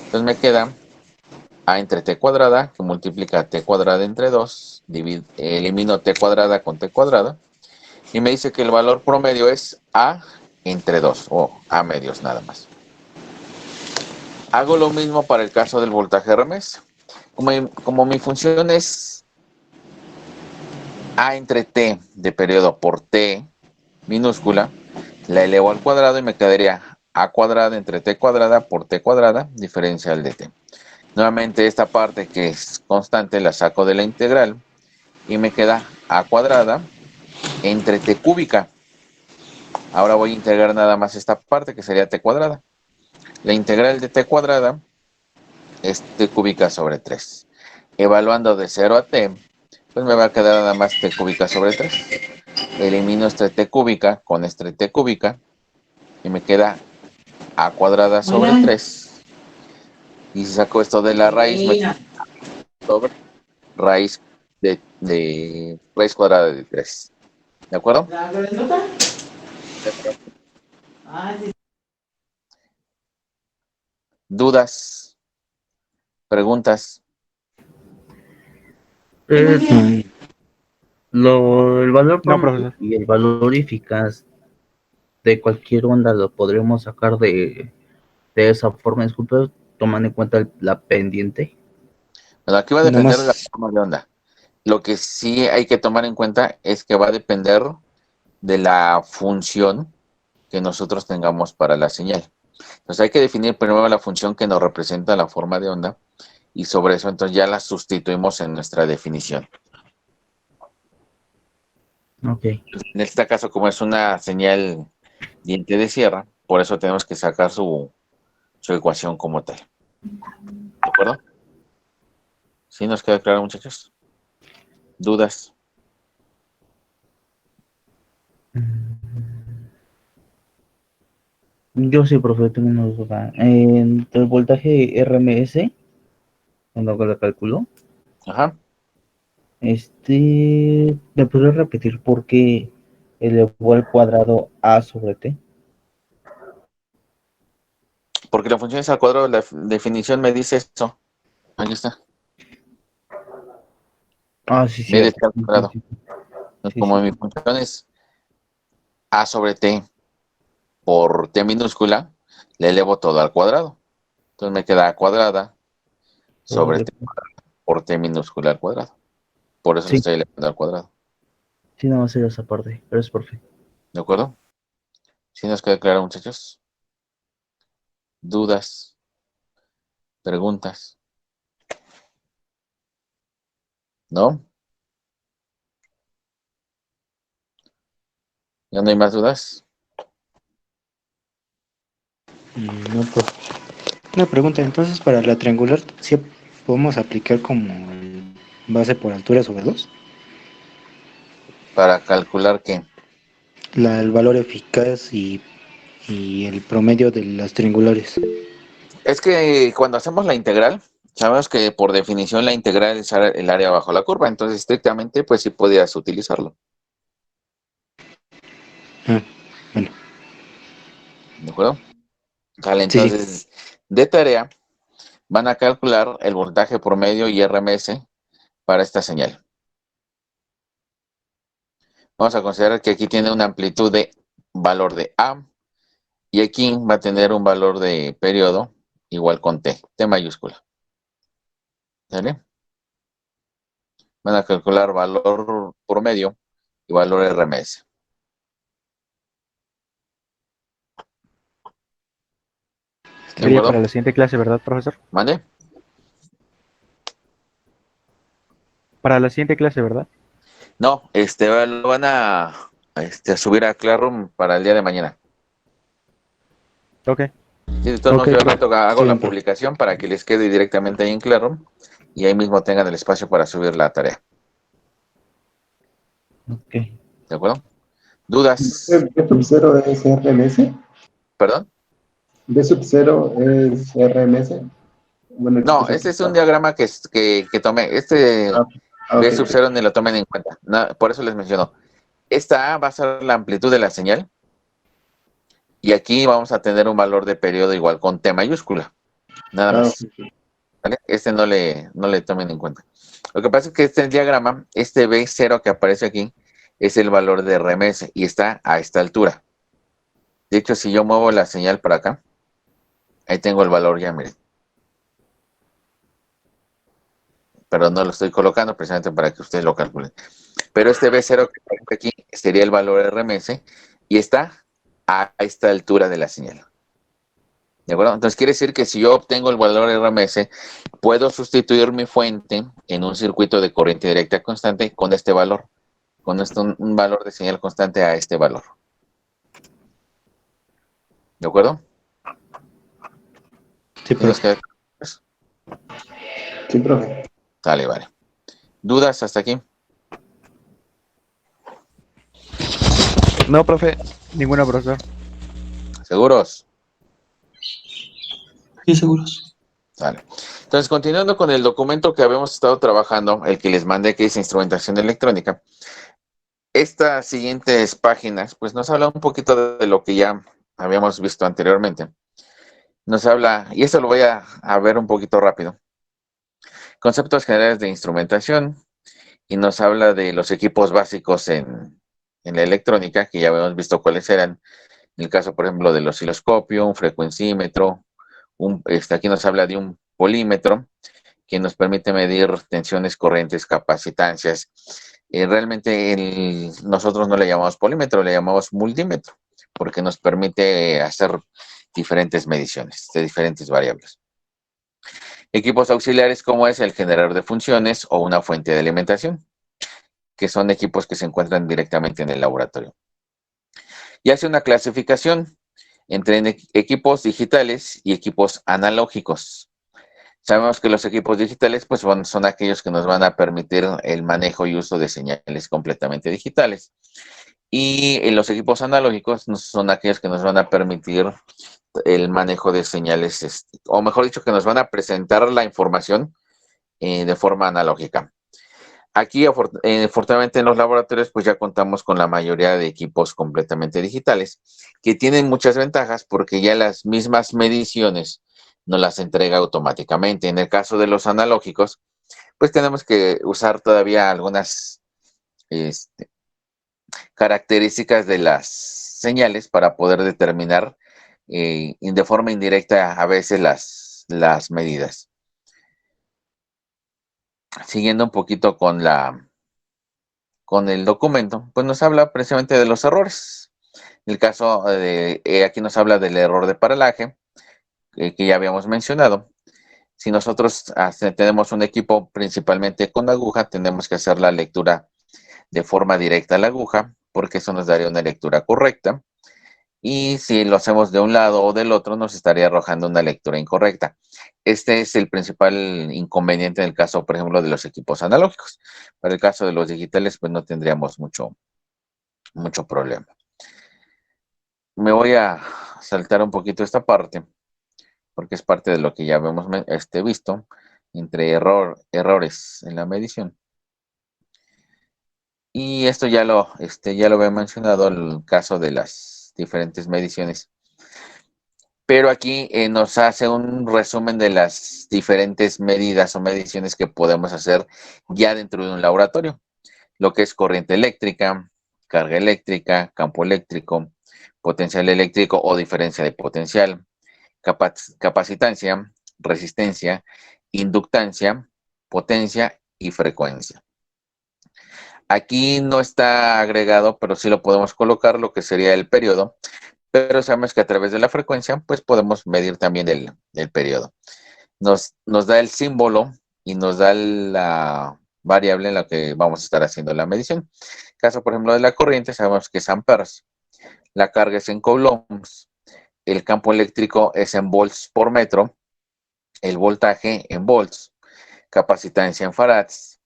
S1: Entonces me queda A entre T cuadrada, que multiplica T cuadrada entre 2. Elimino T cuadrada con T cuadrada. Y me dice que el valor promedio es A entre 2, o A medios nada más. Hago lo mismo para el caso del voltaje RMS. Como mi función es A entre T de periodo por T minúscula, la elevo al cuadrado y me quedaría A cuadrada entre T cuadrada por T cuadrada diferencial de T. Nuevamente esta parte que es constante la saco de la integral y me queda A cuadrada entre T cúbica. Ahora voy a integrar nada más esta parte que sería T cuadrada. La integral de T cuadrada es T cúbica sobre 3. Evaluando de 0 a T, pues me va a quedar nada más T cúbica sobre 3. Elimino este T cúbica con este T cúbica y me queda A cuadrada sobre 3. Y si saco esto de la raíz, me queda sobre raíz de raíz cuadrada de 3. ¿De acuerdo? ¿Dudas? ¿Preguntas?
S2: El valor
S3: No,
S2: promedio
S3: profesor.
S2: y el valor eficaz de cualquier onda lo podremos sacar de esa forma, disculpe, tomando en cuenta la pendiente.
S1: Bueno, aquí va a
S7: Nada
S1: depender de la
S7: más,
S1: forma de onda. Lo que sí hay que tomar en cuenta es que va a depender de la función que nosotros tengamos para la señal. Entonces hay que definir primero la función que nos representa la forma de onda y sobre eso entonces ya la sustituimos en nuestra definición.
S2: Ok.
S1: En este caso, como es una señal diente de sierra, por eso tenemos que sacar su ecuación como tal. ¿De acuerdo? ¿Sí nos queda claro, muchachos? ¿Dudas?
S2: Yo sí, profe, tengo una duda. El voltaje RMS, cuando lo calculo,
S1: Ajá.
S2: ¿me podrías repetir por qué elevó al cuadrado A sobre T?
S1: Porque la función es al cuadrado, la definición me dice eso. Ahí está.
S2: Ah, sí,
S1: B de
S2: cierto.
S1: T al cuadrado. Entonces,
S2: Sí,
S1: como
S2: sí.
S1: mi función es A sobre T por T minúscula, le elevo todo al cuadrado. Entonces me queda A cuadrada
S2: Por
S1: sobre
S2: de-
S1: T por T minúscula al cuadrado. Por eso le
S2: Sí,
S1: estoy elevando al cuadrado.
S2: sí, nada más era esa parte, pero es perfecto.
S1: ¿De acuerdo? ¿Sí nos queda claro, muchachos? ¿Dudas? ¿Preguntas? ¿No? ¿Ya no hay más dudas?
S7: No, profe. Una pregunta, entonces para la triangular, ¿sí podemos aplicar como el base por altura sobre 2?
S1: Para calcular que
S7: El valor eficaz y el promedio de las triangulares.
S1: es que cuando hacemos la integral, sabemos que por definición la integral es el área bajo la curva, entonces estrictamente pues sí podías utilizarlo.
S7: Ah, bueno,
S1: ¿De acuerdo? Vale,
S7: sí, sí.
S1: entonces de tarea van a calcular el voltaje promedio y RMS para esta señal. Vamos a considerar que aquí tiene una amplitud de valor de A y aquí va a tener un valor de periodo igual con T mayúscula. ¿Sale? Van a calcular valor promedio y valor RMS. ¿De
S3: Sería para
S1: acuerdo?
S3: la siguiente clase, ¿verdad, profesor?
S1: ¿Mande?
S3: Para la siguiente clase, ¿verdad?
S1: No, lo van a subir a Classroom para el día de mañana.
S3: Ok,
S1: Sí, de todos
S3: ok,
S1: modos, yo al
S3: profe.
S1: rato hago
S7: Sí,
S1: la
S7: bien, profe.
S1: publicación para que les quede directamente ahí en Classroom y ahí mismo tengan el espacio para subir la tarea.
S2: Ok.
S1: ¿De acuerdo? ¿Dudas?
S8: B sub 0 es RMS.
S1: ¿Perdón?
S8: B sub 0 es RMS. Bueno,
S1: No,
S8: eso.
S1: este es un diagrama que tomé. Este
S8: Ah, ok,
S1: B sub
S8: ok.
S1: 0 ni lo tomen en cuenta. Por eso les menciono. Esta A va a ser la amplitud de la señal y aquí vamos a tener un valor de periodo igual con T mayúscula. Nada
S8: Ah, ok,
S1: más. ¿Vale? Este no le tomen en cuenta. Lo que pasa es que este diagrama, este B0 que aparece aquí, es el valor de RMS y está a esta altura. De hecho, si yo muevo la señal para acá, ahí tengo el valor ya, miren. Pero no lo estoy colocando precisamente para que ustedes lo calculen. Pero este B0 que aparece aquí sería el valor RMS y está a esta altura de la señal. ¿De acuerdo? Entonces quiere decir que si yo obtengo el valor RMS, puedo sustituir mi fuente en un circuito de corriente directa constante con este valor. Con esto un valor de señal constante a este valor. ¿De acuerdo?
S7: Sí,
S1: ¿Sí nos
S7: profe.
S1: queda?
S8: sí, profe.
S1: Sale, vale. ¿Dudas hasta aquí?
S3: No, profe, ninguna, profesor.
S1: ¿Seguros?
S4: Sí, seguros.
S1: Sale. Entonces, continuando con el documento que habíamos estado trabajando, el que les mandé, que es instrumentación electrónica, estas siguientes páginas, pues nos habla un poquito de lo que ya habíamos visto anteriormente. Nos habla, y esto lo voy a ver un poquito rápido, conceptos generales de instrumentación, y nos habla de los equipos básicos en la electrónica, que ya habíamos visto cuáles eran. En el caso, por ejemplo, del osciloscopio, un frecuencímetro, aquí nos habla de un polímetro, que nos permite medir tensiones, corrientes, capacitancias. Realmente nosotros no le llamamos polímetro, le llamamos multímetro, porque nos permite hacer diferentes mediciones de diferentes variables. Equipos auxiliares como es el generador de funciones o una fuente de alimentación, que son equipos que se encuentran directamente en el laboratorio. Y hace una clasificación entre equipos digitales y equipos analógicos. Sabemos que los equipos digitales pues, son aquellos que nos van a permitir el manejo y uso de señales completamente digitales. Y los equipos analógicos son aquellos que nos van a permitir el manejo de señales, o mejor dicho, que nos van a presentar la información de forma analógica. Aquí, afortunadamente en los laboratorios, pues ya contamos con la mayoría de equipos completamente digitales, que tienen muchas ventajas porque ya las mismas mediciones nos las entrega automáticamente. En el caso de los analógicos, pues tenemos que usar todavía algunas características de las señales para poder determinar de forma indirecta a veces las medidas. Siguiendo un poquito con el documento, pues nos habla precisamente de los errores. El caso de aquí nos habla del error de paralaje, que ya habíamos mencionado. Si nosotros tenemos un equipo principalmente con aguja, tenemos que hacer la lectura de forma directa a la aguja, porque eso nos daría una lectura correcta. Y si lo hacemos de un lado o del otro, nos estaría arrojando una lectura incorrecta. Este es el principal inconveniente en el caso, por ejemplo, de los equipos analógicos. Para el caso de los digitales, pues no tendríamos mucho problema. Me voy a saltar un poquito esta parte, porque es parte de lo que ya hemos visto, entre errores en la medición. Y esto ya lo había mencionado en el caso de las diferentes mediciones. Pero aquí nos hace un resumen de las diferentes medidas o mediciones que podemos hacer ya dentro de un laboratorio. Lo que es corriente eléctrica, carga eléctrica, campo eléctrico, potencial eléctrico o diferencia de potencial, capacitancia, resistencia, inductancia, potencia y frecuencia. Aquí no está agregado, pero sí lo podemos colocar, lo que sería el periodo, pero sabemos que a través de la frecuencia, pues podemos medir también el periodo. Nos da el símbolo y nos da la variable en la que vamos a estar haciendo la medición. Caso, por ejemplo, de la corriente, sabemos que es amperes, la carga es en coulombs, el campo eléctrico es en volts por metro, el voltaje en volts, capacitancia en farads,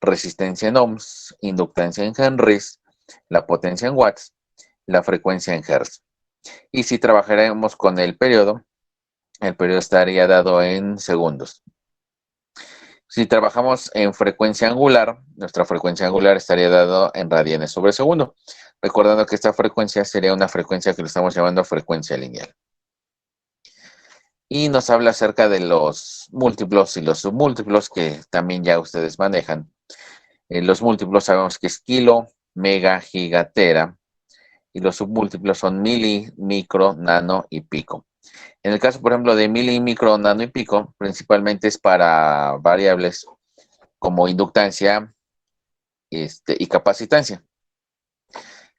S1: resistencia en ohms, inductancia en henrys, la potencia en watts, la frecuencia en hertz. Y si trabajaremos con el periodo estaría dado en segundos. Si trabajamos en frecuencia angular, nuestra frecuencia angular estaría dado en radianes sobre segundo. Recordando que esta frecuencia sería una frecuencia que lo estamos llamando frecuencia lineal. Y nos habla acerca de los múltiplos y los submúltiplos que también ya ustedes manejan. Los múltiplos sabemos que es kilo, mega, giga, tera. Y los submúltiplos son mili, micro, nano y pico. En el caso, por ejemplo, de mili, micro, nano y pico, principalmente es para variables como inductancia y capacitancia,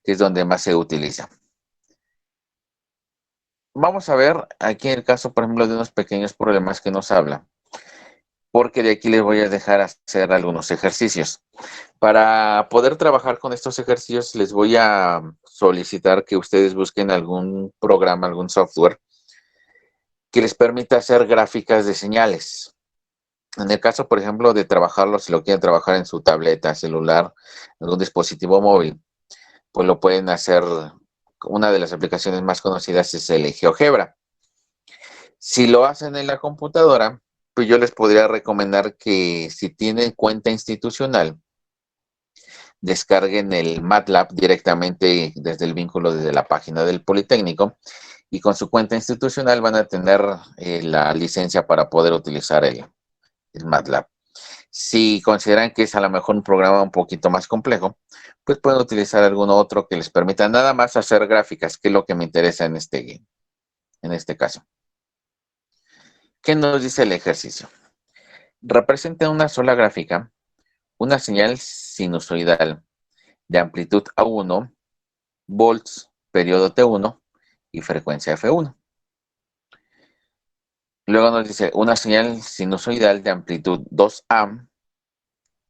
S1: que es donde más se utiliza. Vamos a ver aquí en el caso, por ejemplo, de unos pequeños problemas que nos habla, porque de aquí les voy a dejar hacer algunos ejercicios. Para poder trabajar con estos ejercicios, les voy a solicitar que ustedes busquen algún programa, algún software que les permita hacer gráficas de señales. En el caso, por ejemplo, de trabajarlo, si lo quieren trabajar en su tableta, celular, algún dispositivo móvil, pues lo pueden hacer. Una de las aplicaciones más conocidas es el GeoGebra. Si lo hacen en la computadora, pues yo les podría recomendar que si tienen cuenta institucional, descarguen el MATLAB directamente desde el vínculo desde la página del Politécnico y con su cuenta institucional van a tener la licencia para poder utilizar el MATLAB. Si consideran que es a lo mejor un programa un poquito más complejo, pues pueden utilizar algún otro que les permita nada más hacer gráficas, que es lo que me interesa en este caso. ¿Qué nos dice el ejercicio? Representa una sola gráfica una señal sinusoidal de amplitud A1, volts, periodo T1 y frecuencia F1. Luego nos dice una señal sinusoidal de amplitud 2A,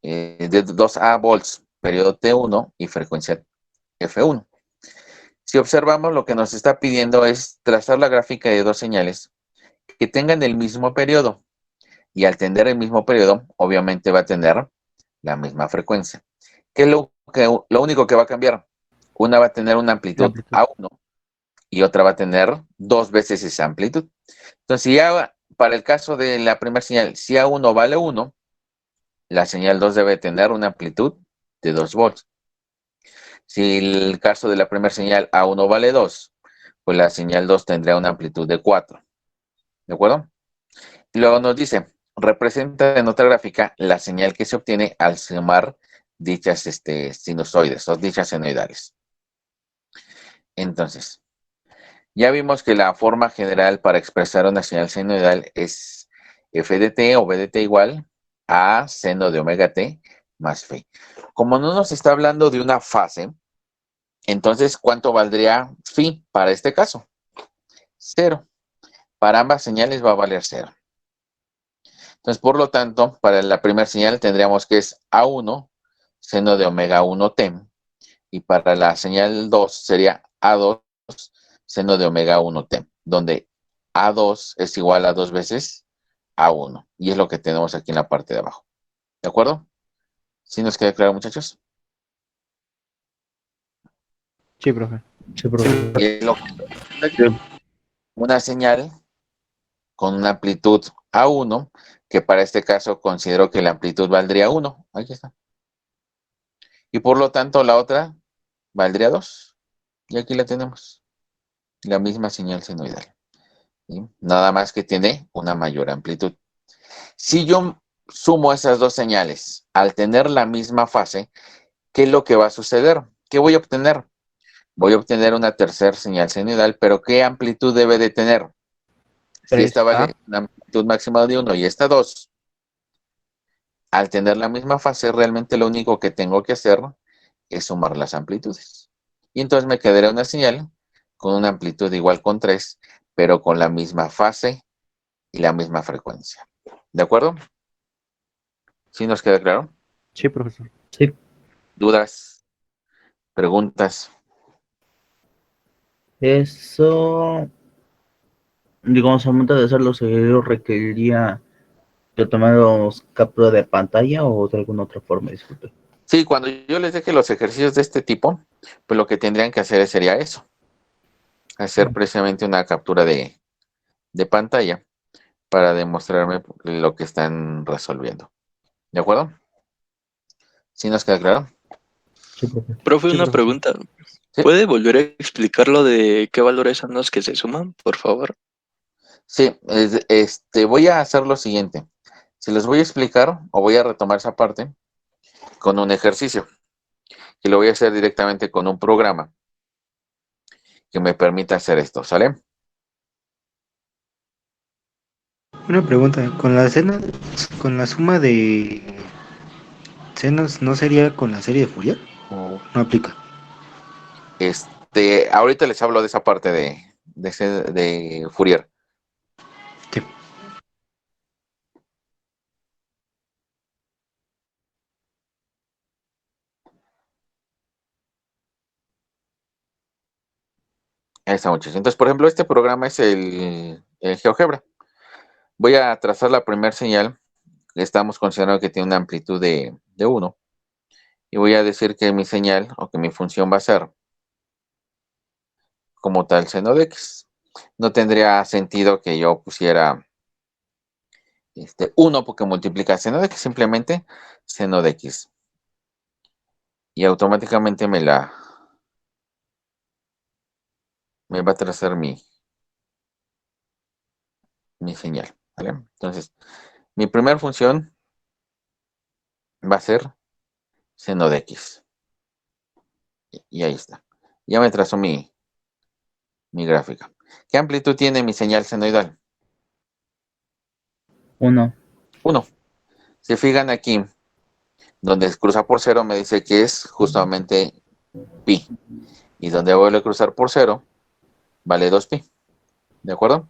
S1: de 2A volts, periodo T1 y frecuencia F1. Si observamos, lo que nos está pidiendo es trazar la gráfica de dos señales que tengan el mismo periodo. Y al tener el mismo periodo, obviamente va a tener la misma frecuencia. ¿Qué es lo único que va a cambiar? Una va a tener una amplitud A1 y otra va a tener 2 veces esa amplitud. Entonces, ya para el caso de la primera señal, si A1 vale 1, la señal 2 debe tener una amplitud de 2 volts. Si el caso de la primera señal A1 vale 2, pues la señal 2 tendrá una amplitud de 4. ¿De acuerdo? Y luego nos dice, representa en otra gráfica la señal que se obtiene al sumar dichas sinusoides o dichas senoidales. Entonces, ya vimos que la forma general para expresar una señal senoidal es f de t o b de t igual a seno de omega t más phi. Como no nos está hablando de una fase, entonces, ¿cuánto valdría phi para este caso? 0. Para ambas señales va a valer 0. Entonces, por lo tanto, para la primera señal tendríamos que es A1, seno de omega 1t, y para la señal 2 sería A2, seno de omega 1t, donde A2 es igual a 2 veces A1, y es lo que tenemos aquí en la parte de abajo. ¿De acuerdo? ¿Sí nos queda claro, muchachos?
S3: Sí, profe.
S2: Sí, profe.
S1: Y es lo que una señal con una amplitud A1, que para este caso considero que la amplitud valdría 1. Aquí está. Y por lo tanto la otra valdría 2. Y aquí la tenemos. La misma señal senoidal. ¿Sí? Nada más que tiene una mayor amplitud. Si yo sumo esas dos señales al tener la misma fase, ¿qué es lo que va a suceder? ¿Qué voy a obtener? Voy a obtener una tercera señal senoidal, pero ¿qué amplitud debe de tener? Si esta
S3: 3A.
S1: vale una amplitud máxima de 1 y esta 2, al tener la misma fase, realmente lo único que tengo que hacer es sumar las amplitudes. Y entonces me quedará una señal con una amplitud igual con 3, pero con la misma fase y la misma frecuencia. ¿De acuerdo? ¿Sí nos queda claro?
S3: Sí, profesor.
S2: Sí.
S1: ¿Dudas? ¿Preguntas?
S2: Eso, digamos, al momento de hacerlo, ¿se requeriría que tomáramos captura de pantalla o de alguna otra forma? Disculpe.
S1: Sí, cuando yo les deje los ejercicios de este tipo, pues lo que tendrían que hacer sería eso. Hacer precisamente una captura de pantalla para demostrarme lo que están resolviendo. ¿De acuerdo? ¿Sí nos queda claro?
S2: Sí, profe.
S9: Profe,
S3: Sí,
S9: una
S3: profesor.
S9: pregunta.
S1: Sí.
S9: ¿Puede volver a explicar lo de qué valores son los que se suman, por favor?
S1: Sí, voy a hacer lo siguiente. Se los voy a explicar o voy a retomar esa parte con un ejercicio. Y lo voy a hacer directamente con un programa que me permita hacer esto, ¿sale?
S7: Una pregunta, ¿con la con la suma de senos no sería con la serie de Fourier o no aplica?
S1: Ahorita les hablo de esa parte de Fourier.
S7: Sí.
S1: Ahí está, muchachos. Entonces, por ejemplo, este programa es el GeoGebra. Voy a trazar la primera señal. Estamos considerando que tiene una amplitud de 1. Y voy a decir que mi señal o que mi función va a ser como tal seno de x. No tendría sentido que yo pusiera 1 porque multiplica seno de x, simplemente seno de x. Y automáticamente me va a trazar mi señal. ¿Vale? Entonces, mi primera función va a ser seno de x. Y ahí está. Ya me trazó mi gráfica. ¿Qué amplitud tiene mi señal senoidal?
S2: 1.
S1: 1. Se fijan aquí, donde cruza por 0 me dice que es justamente pi. Y donde vuelve a cruzar por 0, vale 2pi. ¿De acuerdo?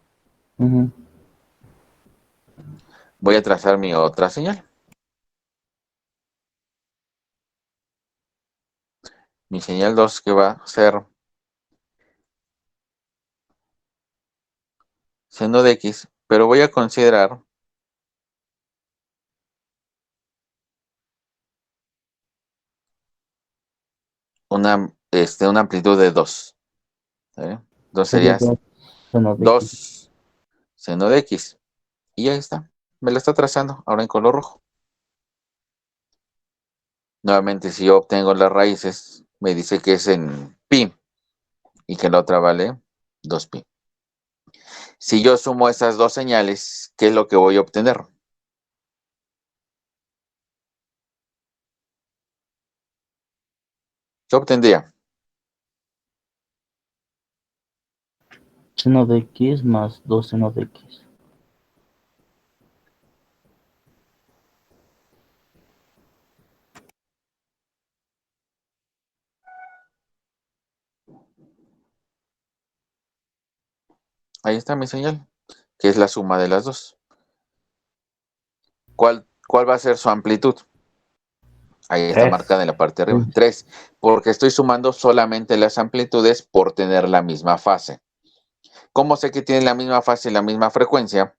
S1: Voy a trazar mi otra señal. Mi señal 2 que va a ser seno de x, pero voy a considerar una amplitud de 2. Entonces sería 2 seno de x. Y ahí está. Me lo está trazando ahora en color rojo. Nuevamente, si yo obtengo las raíces, me dice que es en pi y que la otra vale 2pi. Si yo sumo esas dos señales, ¿qué es lo que voy a obtener? ¿Qué obtendría?
S2: Seno de X más 2 seno de X.
S1: Ahí está mi señal, que es la suma de las dos. ¿Cuál va a ser su amplitud? Ahí está
S2: 3.
S1: marcada en la parte de arriba.
S3: Sí.
S1: 3, porque estoy sumando solamente las amplitudes por tener la misma fase. ¿Cómo sé que tienen la misma fase y la misma frecuencia?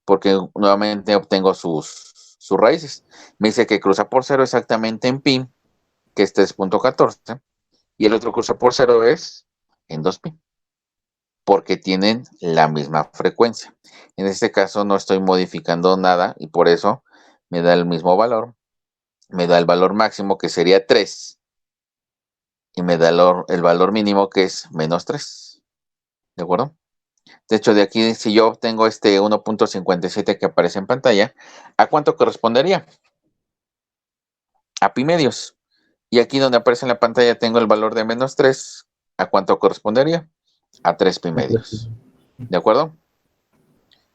S1: Porque nuevamente obtengo sus raíces. Me dice que cruza por 0 exactamente en pi, que es 3.14, y el otro cruza por 0 es en 2pi, porque tienen la misma frecuencia. En este caso no estoy modificando nada y por eso me da el mismo valor. Me da el valor máximo, que sería 3, y me da el valor mínimo, que es menos 3. ¿De acuerdo? De hecho, de aquí, si yo obtengo este 1.57 que aparece en pantalla, ¿a cuánto correspondería? A pi medios. Y aquí donde aparece en la pantalla tengo el valor de menos 3. ¿A cuánto correspondería? A 3 pi medios. ¿De acuerdo?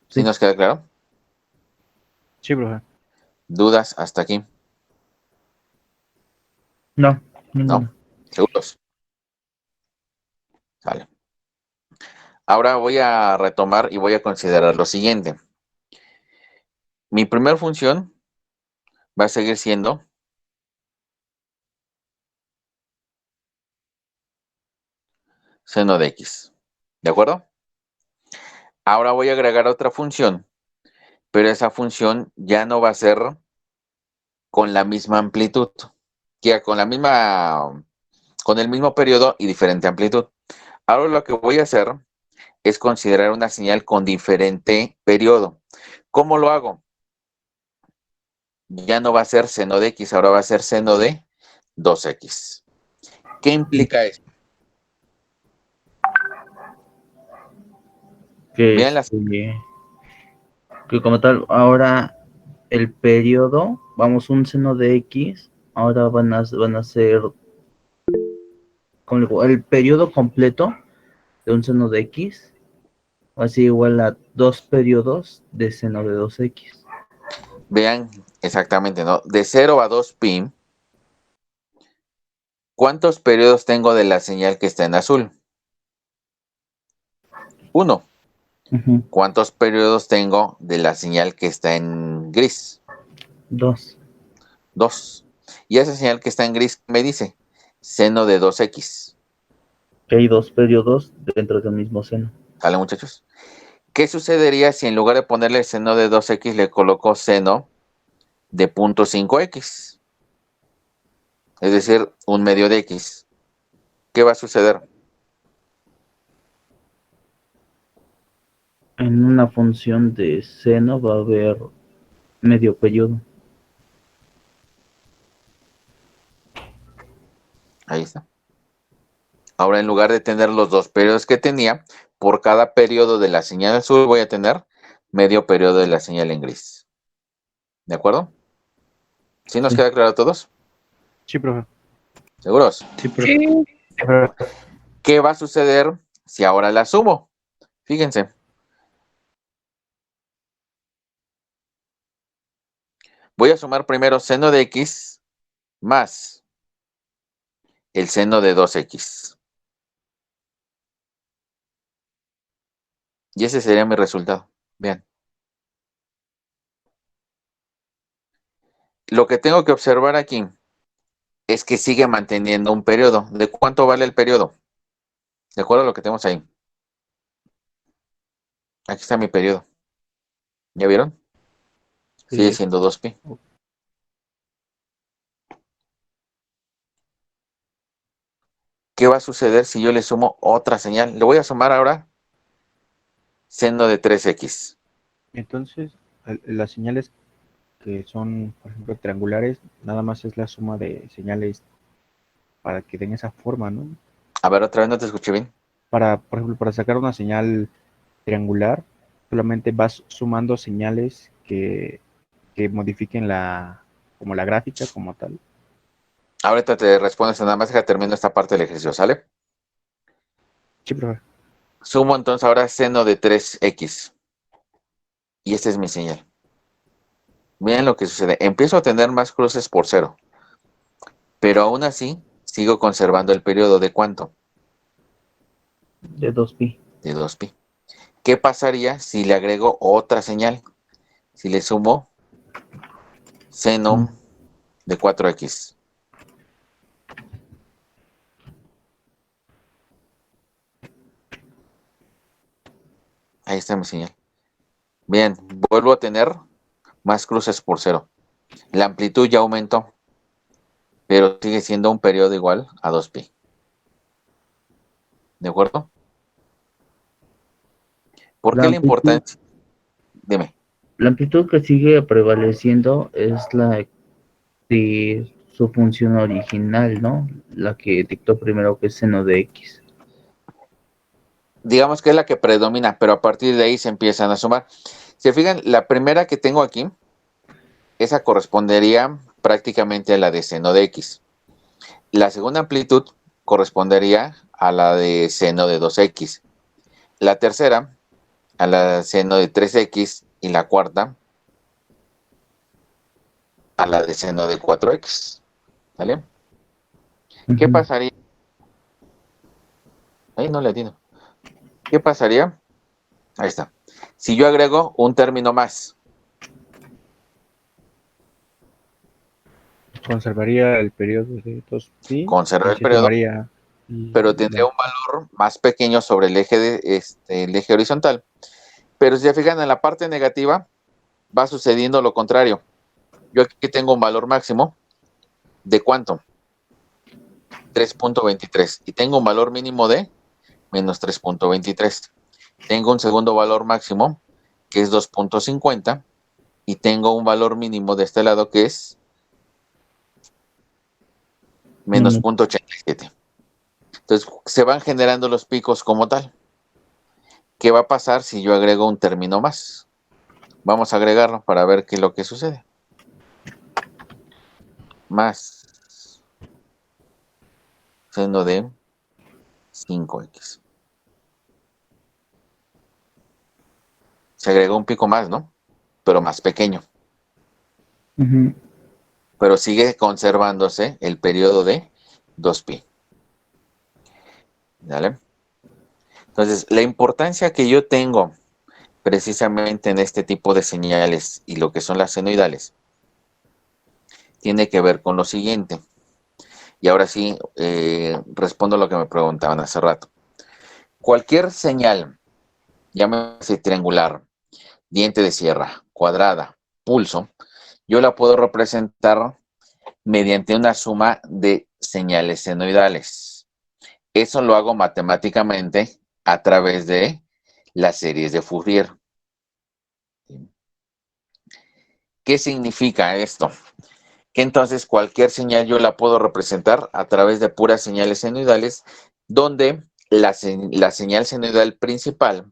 S1: ¿Sí
S3: Sí.
S1: nos queda claro?
S3: Sí, profe.
S1: ¿Dudas hasta aquí?
S2: No,
S1: ¿No?
S2: ninguna.
S1: ¿Seguros? Vale. Ahora voy a retomar y voy a considerar lo siguiente. Mi primera función va a seguir siendo seno de x. ¿De acuerdo? Ahora voy a agregar otra función, pero esa función ya no va a ser con la misma amplitud, que con el mismo periodo y diferente amplitud. Ahora lo que voy a hacer es considerar una señal con diferente periodo. ¿Cómo lo hago? Ya no va a ser seno de x, ahora va a ser seno de 2x. ¿Qué implica esto?
S2: Que,
S1: Vean las...
S2: que como tal, ahora el periodo, vamos, un seno de X, ahora van a ser como el periodo completo de un seno de X, va a ser igual a 2 periodos de seno de 2X.
S1: Vean exactamente, ¿no? De 0 a 2 pi, ¿cuántos periodos tengo de la señal que está en azul? 1.
S2: Ujú.
S1: ¿Cuántos periodos tengo de la señal que está en gris?
S2: 2.
S1: 2. Y esa señal que está en gris me dice seno de 2x.
S2: Que hay 2 periodos dentro del mismo seno.
S1: ¿Sale, muchachos? ¿Qué sucedería si en lugar de ponerle seno de 2x le coloco seno de 0.5x? Es decir, un medio de x. ¿Qué va a suceder?
S2: En una función de seno va a haber medio periodo.
S1: Ahí está. Ahora, en lugar de tener los 2 periodos que tenía, por cada periodo de la señal azul voy a tener medio periodo de la señal en gris. ¿De acuerdo? ¿Sí nos
S2: Sí.
S1: queda claro a todos?
S3: Sí, profe.
S1: ¿Seguros?
S7: Sí, profe.
S6: Sí,
S1: ¿Qué va a suceder si ahora la sumo? Fíjense. Voy a sumar primero seno de x más el seno de 2x. Y ese sería mi resultado. Vean. Lo que tengo que observar aquí es que sigue manteniendo un periodo. ¿De cuánto vale el periodo? De acuerdo a lo que tenemos ahí. Aquí está mi periodo. ¿Ya vieron? Sigue
S3: Sí.
S1: siendo 2pi. ¿Qué va a suceder si yo le sumo otra señal? Le voy a sumar ahora seno de 3x.
S3: Entonces, las señales que son, por ejemplo, triangulares, nada más es la suma de señales para que den esa forma, ¿no?
S1: A ver, otra vez no te escuché bien.
S3: Para, por ejemplo, para sacar una señal triangular, solamente vas sumando señales que modifiquen como la gráfica como tal.
S1: Ahorita te respondes, nada más deja termino esta parte del ejercicio, ¿sale?
S3: Sí, profe.
S1: Sumo entonces ahora seno de 3x. Y esta es mi señal. Miren lo que sucede. Empiezo a tener más cruces por 0. Pero aún así, sigo conservando el periodo de ¿cuánto?
S2: De 2pi.
S1: De 2pi. ¿Qué pasaría si le agrego otra señal? Si le sumo seno de 4x. Ahí está mi señal. Bien, vuelvo a tener más cruces por 0. La amplitud ya aumentó, pero sigue siendo un periodo igual a 2pi. ¿De acuerdo? ¿Por qué la importancia? Dime.
S2: La amplitud que sigue prevaleciendo es la de su función original, ¿no? La que dictó primero, que es seno de x.
S1: Digamos que es la que predomina, pero a partir de ahí se empiezan a sumar. Se fijan, la primera que tengo aquí, esa correspondería prácticamente a la de seno de x. La segunda amplitud correspondería a la de seno de 2x. La tercera a la de seno de 3x y la cuarta a la de seno de 4x. ¿Vale? ¿Qué pasaría? Ahí no le atino. ¿Qué pasaría? Ahí está. Si yo agrego un término más.
S3: Conservaría el periodo de 2pi.
S1: Conservar
S3: y
S1: el
S3: se
S1: periodo,
S3: sumaría
S1: pero tendría un valor más pequeño sobre el eje, el eje horizontal. Pero si se fijan en la parte negativa, va sucediendo lo contrario. Yo aquí tengo un valor máximo de ¿cuánto? 3.23. Y tengo un valor mínimo de menos 3.23. Tengo un segundo valor máximo que es 2.50. Y tengo un valor mínimo de este lado que es menos 0.87. Entonces se van generando los picos como tal. ¿Qué va a pasar si yo agrego un término más? Vamos a agregarlo para ver qué es lo que sucede. Más seno de 5x. Se agregó un pico más, ¿no? Pero más pequeño. Pero sigue conservándose el periodo de 2pi. ¿Vale? Entonces, la importancia que yo tengo precisamente en este tipo de señales y lo que son las senoidales tiene que ver con lo siguiente. Y ahora sí, respondo a lo que me preguntaban hace rato. Cualquier señal, llámese triangular, diente de sierra, cuadrada, pulso, yo la puedo representar mediante una suma de señales senoidales. Eso lo hago matemáticamente a través de las series de Fourier. ¿Qué significa esto? Que entonces cualquier señal yo la puedo representar a través de puras señales senoidales, donde la señal senoidal principal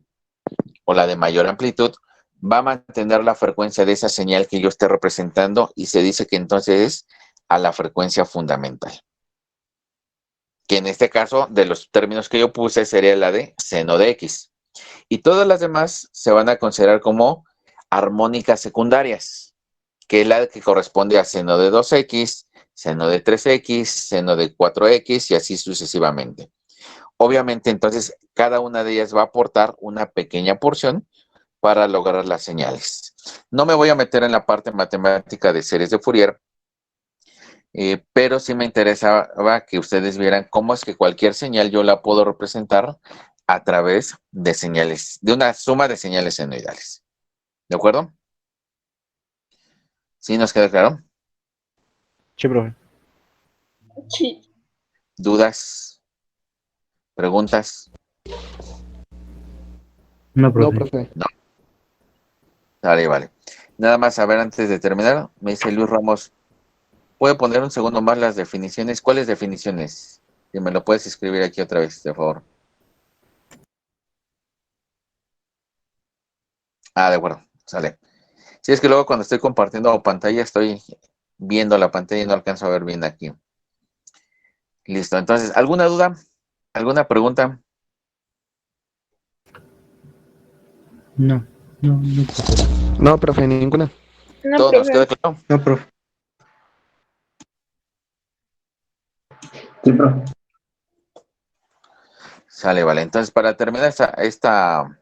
S1: o la de mayor amplitud va a mantener la frecuencia de esa señal que yo esté representando y se dice que entonces es a la frecuencia fundamental. Que en este caso, de los términos que yo puse, sería la de seno de x. Y todas las demás se van a considerar como armónicas secundarias, que es la que corresponde a seno de 2x, seno de 3x, seno de 4x y así sucesivamente. Obviamente, entonces, cada una de ellas va a aportar una pequeña porción para lograr las señales. No me voy a meter en la parte matemática de series de Fourier, pero sí me interesaba que ustedes vieran cómo es que cualquier señal yo la puedo representar a través de señales, de una suma de señales senoidales. ¿De acuerdo? ¿Sí nos queda claro?
S3: Sí, profe.
S6: Sí.
S1: ¿Dudas? ¿Preguntas?
S2: No,
S8: No,
S2: profe.
S8: profe.
S1: No. Vale. Nada más a ver antes de terminar, me dice Luis Ramos, ¿puede poner un segundo más las definiciones? ¿Cuáles definiciones? Si me lo puedes escribir aquí otra vez, por favor. Ah, de acuerdo, sale. Sí, es que luego cuando estoy compartiendo pantalla estoy viendo la pantalla y no alcanzo a ver bien aquí. Listo. Entonces, ¿alguna duda? ¿Alguna pregunta?
S2: No, no, profe.
S3: No, profe, ninguna.
S6: No,
S1: ¿Todo nos queda
S6: profe.
S1: claro?
S7: No, profe.
S8: Sí, profe.
S1: Sale, vale. Entonces, para terminar esta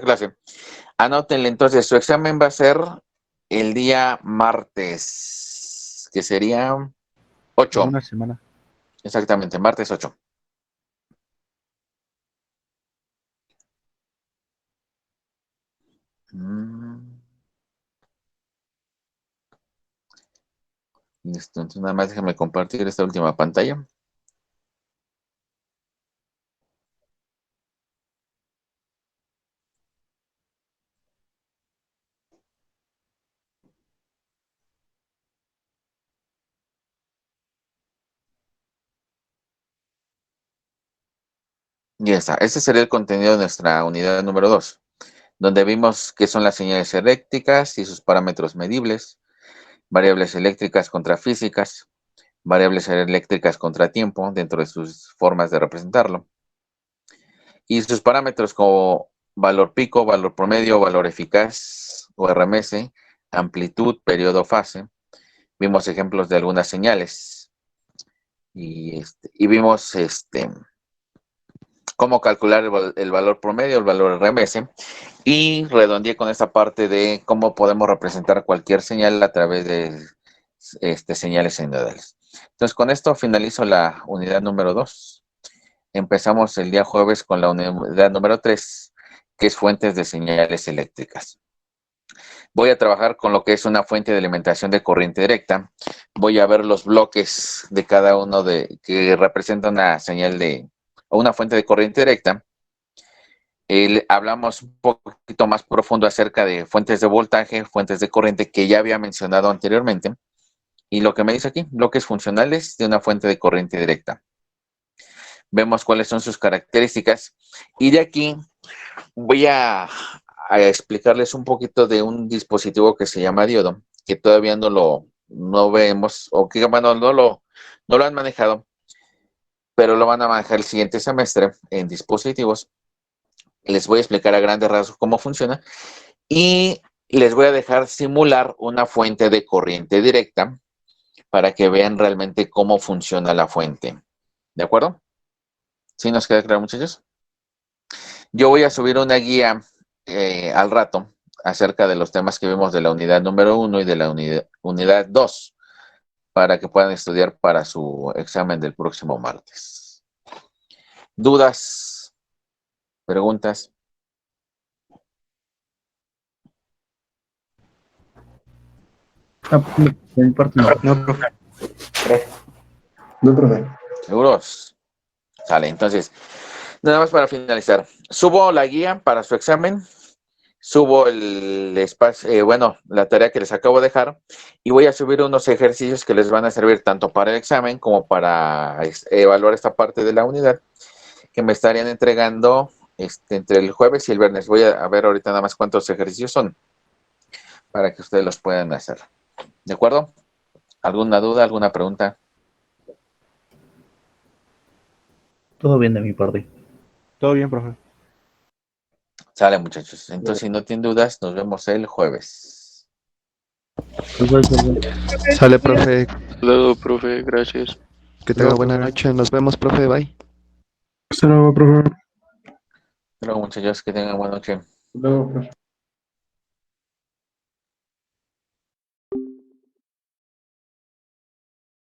S1: clase, anótenle entonces, su examen va a ser el día martes, que sería
S3: En
S1: 8,
S3: una semana.
S1: exactamente, martes 8. Listo, entonces nada más déjame compartir esta última pantalla. Ya está, este sería el contenido de nuestra unidad número 2, donde vimos qué son las señales eléctricas y sus parámetros medibles, variables eléctricas contra físicas, variables eléctricas contra tiempo dentro de sus formas de representarlo, y sus parámetros como valor pico, valor promedio, valor eficaz o RMS, amplitud, periodo, fase. Vimos ejemplos de algunas señales y vimos cómo calcular el valor promedio, el valor RMS, y redondeé con esta parte de cómo podemos representar cualquier señal a través de señales senoidales. Entonces, con esto finalizo la unidad número 2. Empezamos el día jueves con la unidad número 3, que es fuentes de señales eléctricas. Voy a trabajar con lo que es una fuente de alimentación de corriente directa. Voy a ver los bloques de cada uno que representa una señal o una fuente de corriente directa. Hablamos un poquito más profundo acerca de fuentes de voltaje, fuentes de corriente que ya había mencionado anteriormente. Y lo que me dice aquí, bloques funcionales de una fuente de corriente directa. Vemos cuáles son sus características. Y de aquí voy a explicarles un poquito de un dispositivo que se llama diodo, que todavía no vemos, o que bueno, no lo han manejado, pero lo van a manejar el siguiente semestre en dispositivos. Les voy a explicar a grandes rasgos cómo funciona y les voy a dejar simular una fuente de corriente directa para que vean realmente cómo funciona la fuente. ¿De acuerdo? ¿Sí nos queda claro, muchachos? Yo voy a subir una guía al rato acerca de los temas que vimos de la unidad número 1 y de la unidad 2 para que puedan estudiar para su examen del próximo martes. ¿Dudas? ¿Preguntas?
S2: De mi parte no.
S7: No, profe.
S8: No, profe.
S1: ¿Seguros? Sale, entonces, nada más para finalizar. Subo la guía para su examen, subo el espacio, la tarea que les acabo de dejar y voy a subir unos ejercicios que les van a servir tanto para el examen como para evaluar esta parte de la unidad que me estarían entregando entre el jueves y el viernes. Voy a ver ahorita nada más cuántos ejercicios son para que ustedes los puedan hacer. ¿De acuerdo? ¿Alguna duda, alguna pregunta?
S2: Todo bien de mi parte.
S3: Todo bien, profe.
S1: Sale, muchachos. Entonces, si no tienen dudas, nos vemos el jueves.
S3: Sale, profe.
S9: Luego, profe, gracias.
S3: Que tenga buena noche. Nos vemos, profe. Bye.
S8: Hasta luego, profe.
S1: Hasta luego, muchachos, que tengan buena noche.
S8: Hasta luego, profe.